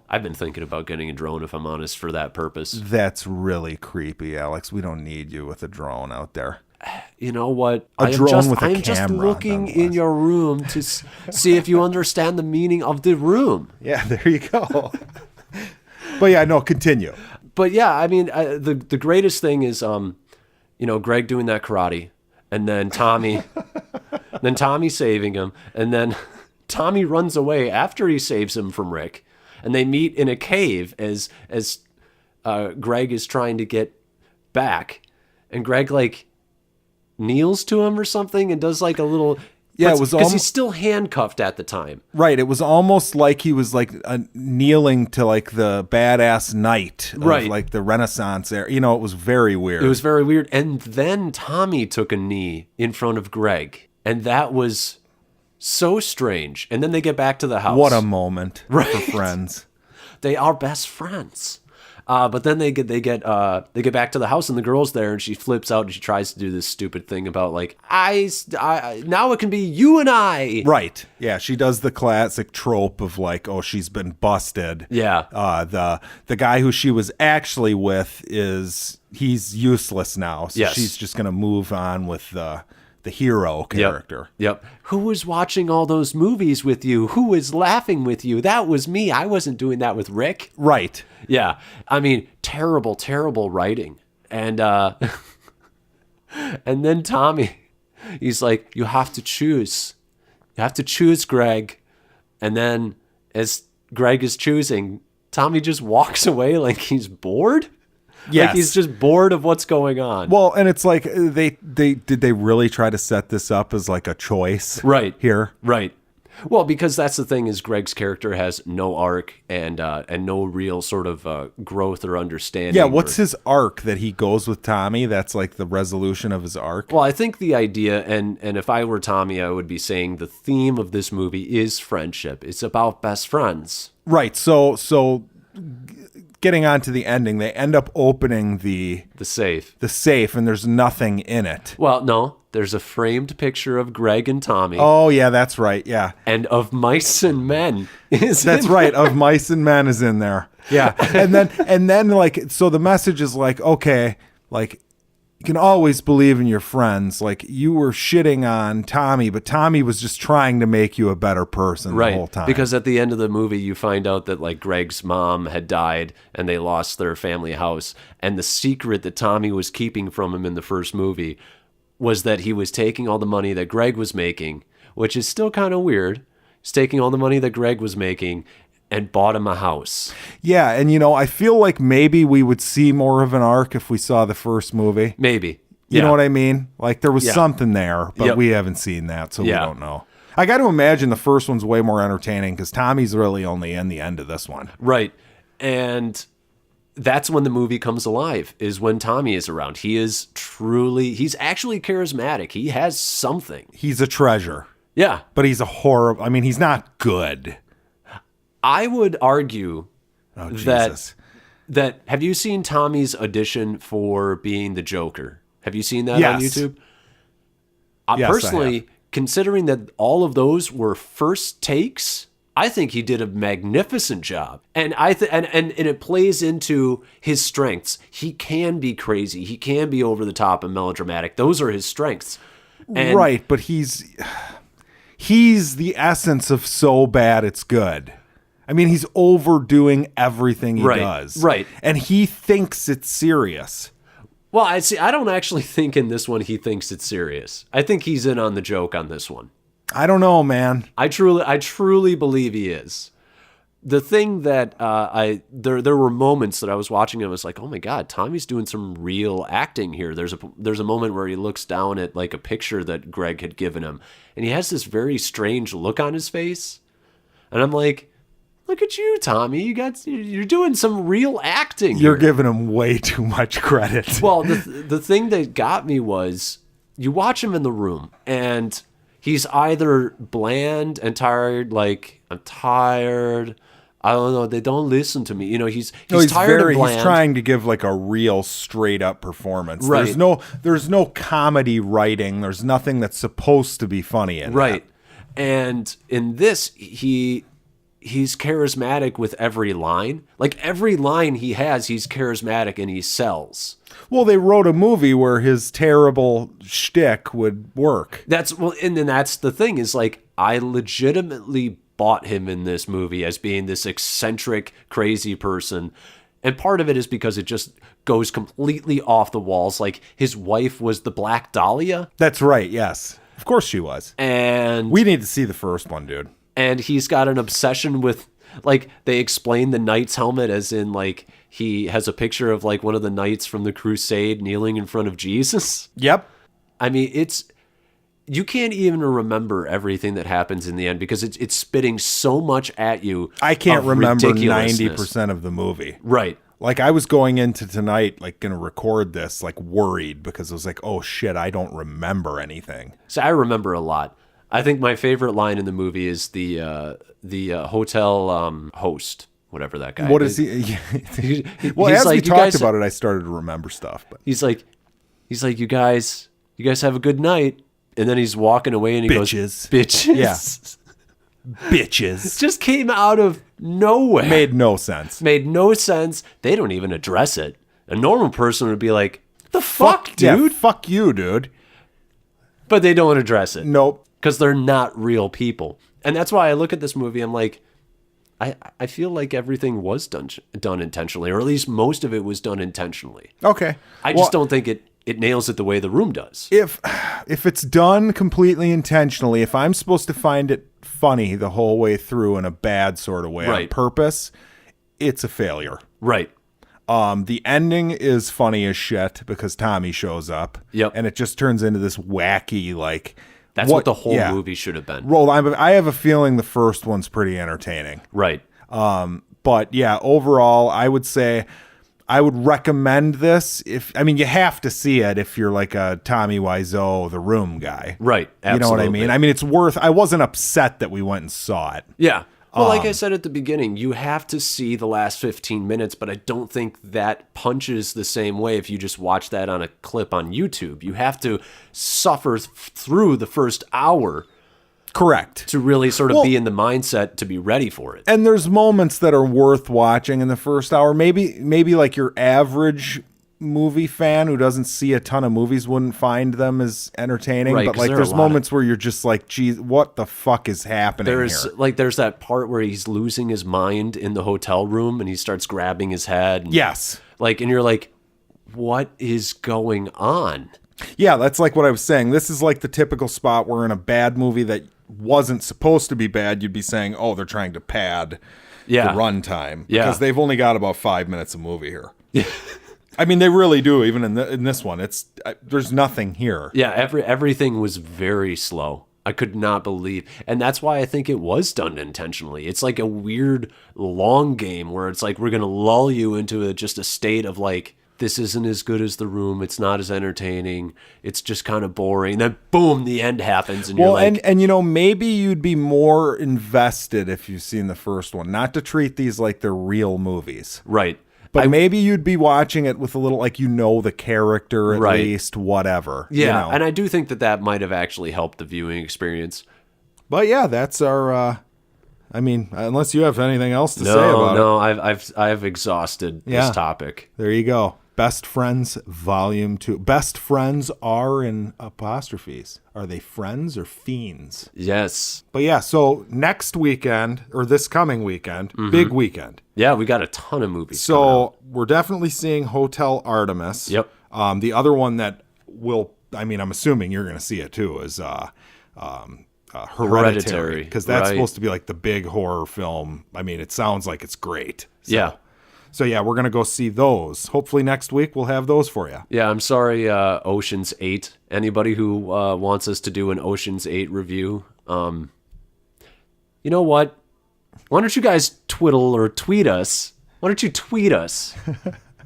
I've been thinking about getting a drone, if I'm honest, for that purpose. That's really creepy, Alex. We don't need you with a drone out there. You know what? I'm just looking in your room to see if you understand the meaning of the room. Yeah, there you go. But yeah, no, continue. But yeah, I mean, the greatest thing is, Greg doing that karate, and then Tommy saving him, and then Tommy runs away after he saves him from Rick. And they meet in a cave as Greg is trying to get back. And Greg, like, kneels to him or something and does, like, a little... Yeah, it was because he's still handcuffed at the time. Right. It was almost like he was like kneeling to like the badass knight of like the Renaissance era. You know, it was very weird. It was very weird. And then Tommy took a knee in front of Greg. And that was so strange. And then they get back to the house. What a moment for friends. They are best friends. But then they get back to the house and the girl's there and she flips out and she tries to do this stupid thing about like I now it can be you and I. Right. Yeah. She does the classic trope of like, oh, she's been busted. Yeah. The guy who she was actually with he's useless now. So she's just gonna move on with the hero character. Yep. Who was watching all those movies with you? Who was laughing with you? That was me. I wasn't doing that with Rick. Right. Yeah. I mean, terrible, terrible writing. And and then Tommy, he's like, you have to choose. You have to choose, Greg. And then as Greg is choosing, Tommy just walks away like he's bored. Yes. Like he's just bored of what's going on. Well, and it's like did they really try to set this up as like a choice here? Right. Well, because that's the thing is Greg's character has no arc and no real sort of growth or understanding. Yeah, what's his arc that he goes with Tommy? That's like the resolution of his arc. Well, I think the idea, and if I were Tommy, I would be saying the theme of this movie is friendship. It's about best friends. Right. So getting on to the ending, they end up opening the safe, and there's nothing in it. Well, no, there's a framed picture of Greg and Tommy. Oh yeah, that's right. Yeah, and of Mice and Men is that's right. Of Mice and Men is in there. Yeah, and then like so the message is like, okay, like you can always believe in your friends. Like you were shitting on Tommy, but Tommy was just trying to make you a better person the whole time. Because at the end of the movie, you find out that like Greg's mom had died and they lost their family house. And the secret that Tommy was keeping from him in the first movie was that he was taking all the money that Greg was making, which is still kind of weird. He's taking all the money that Greg was making and bought him a house. Yeah, and you know, I feel like maybe we would see more of an arc if we saw the first movie. Maybe. You know what I mean? Like there was something there, but we haven't seen that, so we don't know. I got to imagine the first one's way more entertaining because Tommy's really only in the end of this one. Right. And that's when the movie comes alive, is when Tommy is around. He's actually charismatic. He has something. He's a treasure. Yeah. But he's he's not good. I would argue that have you seen Tommy's audition for being the Joker? Have you seen that on YouTube? Yes, personally, considering that all of those were first takes, I think he did a magnificent job. And and it plays into his strengths. He can be crazy. He can be over the top and melodramatic. Those are his strengths. Right, but he's the essence of so bad it's good. I mean, he's overdoing everything he does. Right. And he thinks it's serious. Well, I don't actually think in this one he thinks it's serious. I think he's in on the joke on this one. I don't know, man. I truly believe he is. The thing that there were moments that I was watching and I was like, oh my God, Tommy's doing some real acting here. There's a moment where he looks down at like a picture that Greg had given him, and he has this very strange look on his face, and I'm like, look at you, Tommy. You're doing some real acting. You're giving him way too much credit. Well, the thing that got me was you watch him in the room and he's either bland and tired, like I'm tired. I don't know. They don't listen to me. You know, he's tired and bland. He's trying to give like a real straight up performance. Right. There's no comedy writing. There's nothing that's supposed to be funny in that. And in this, he's charismatic with every line. Like every line he has, he's charismatic and he sells. Well, they wrote a movie where his terrible shtick would work. And then that's the thing is like, I legitimately bought him in this movie as being this eccentric, crazy person. And part of it is because it just goes completely off the walls. Like his wife was the Black Dahlia. That's right. Yes. Of course she was. And we need to see the first one, dude. And he's got an obsession with, like, they explain the knight's helmet as in, like, he has a picture of, like, one of the knights from the Crusade kneeling in front of Jesus. Yep. I mean, you can't even remember everything that happens in the end because it's spitting so much at you. I can't remember 90% of the movie. Right. Like I was going into tonight, like going to record this, like worried because I was like, oh shit, I don't remember anything. So I remember a lot. I think my favorite line in the movie is the hotel host, whatever that guy. What is he? Well, as we talked about it, I started to remember stuff. But he's like, you guys have a good night, and then he's walking away and he goes, bitches, yeah, bitches. It just came out of nowhere. Made no sense. They don't even address it. A normal person would be like, the fuck dude? Yeah, fuck you, dude. But they don't address it. Nope. Because they're not real people. And that's why I look at this movie, I'm like, I feel like everything was done intentionally, or at least most of it was done intentionally. Okay. I just don't think it nails it the way The Room does. If it's done completely intentionally, if I'm supposed to find it funny the whole way through in a bad sort of way on purpose, it's a failure. Right. The ending is funny as shit because Tommy shows up. Yep. And it just turns into this wacky, like... That's what the whole movie should have been. I have a feeling the first one's pretty entertaining. Right. But yeah, overall, I would say I would recommend this. You have to see it if you're like a Tommy Wiseau, The Room guy. Right. Absolutely. You know what I mean? I mean, it's worth... I wasn't upset that we went and saw it. Yeah. Well, like I said at the beginning, you have to see the last 15 minutes, but I don't think that punches the same way if you just watch that on a clip on YouTube. You have to suffer through the first hour. Correct. To really sort of be in the mindset to be ready for it. And there's moments that are worth watching in the first hour. Maybe like your average movie fan who doesn't see a ton of movies wouldn't find them as entertaining, right, but like there's moments where you're just like, geez, what the fuck is happening here? There's that part where he's losing his mind in the hotel room and he starts grabbing his head and, yes, like, and you're like, what is going on? Yeah, that's like what I was saying. This is like the typical spot where in a bad movie that wasn't supposed to be bad, you'd be saying, oh, they're trying to pad the runtime because they've only got about 5 minutes of movie here. Yeah. I mean, they really do. Even in this one, there's nothing here. Yeah, everything was very slow. I could not believe, and that's why I think it was done intentionally. It's like a weird long game where it's like we're gonna lull you into just a state of like, this isn't as good as The Room. It's not as entertaining. It's just kind of boring. Then boom, the end happens, and you're like, and maybe you'd be more invested if you've seen the first one. Not to treat these like they're real movies, right? But maybe you'd be watching it with a little, like, the character at least, whatever. Yeah, and I do think that might have actually helped the viewing experience. But yeah, that's our, unless you have anything else to say about it. No, I've exhausted this topic. There you go. Best Friends Volume 2. Best Friends are in apostrophes. Are they friends or fiends? Yes. But yeah, so next weekend, or this coming weekend, big weekend. Yeah, we got a ton of movies. So we're definitely seeing Hotel Artemis. Yep. The other one that I'm assuming you're going to see it too, is Hereditary. Because that's supposed to be like the big horror film. I mean, it sounds like it's great. So yeah, we're going to go see those. Hopefully next week we'll have those for you. Yeah, I'm sorry, Ocean's 8. Anybody who wants us to do an Ocean's 8 review, you know what? Why don't you guys twiddle or tweet us? Why don't you tweet us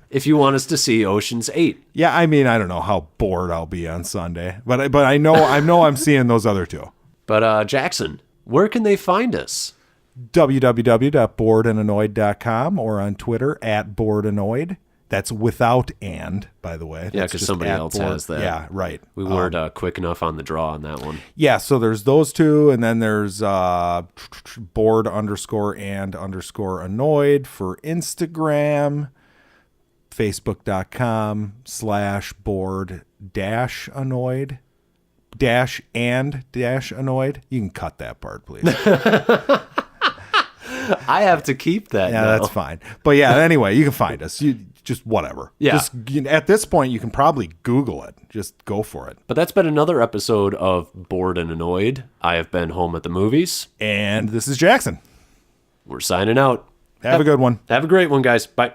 if you want us to see Ocean's 8? Yeah, I mean, I don't know how bored I'll be on Sunday, but I know I'm seeing those other two. But Jackson, where can they find us? www.boredandanoid.com or on Twitter @boredanoid. That's without and, by the way. Yeah, because somebody else has that. Yeah, right. We weren't quick enough on the draw on that one. Yeah, so there's those two, and then there's bored_and_annoyed for Instagram, facebook.com/bored-annoyed. -and-annoyed. You can cut that part, please. I have to keep that. Yeah, that's fine. But yeah, anyway, you can find us. You just whatever. Yeah. At this point, you can probably Google it. Just go for it. But that's been another episode of Bored and Annoyed. I have been home at the movies. And this is Jackson. We're signing out. Have a good one. Have a great one, guys. Bye.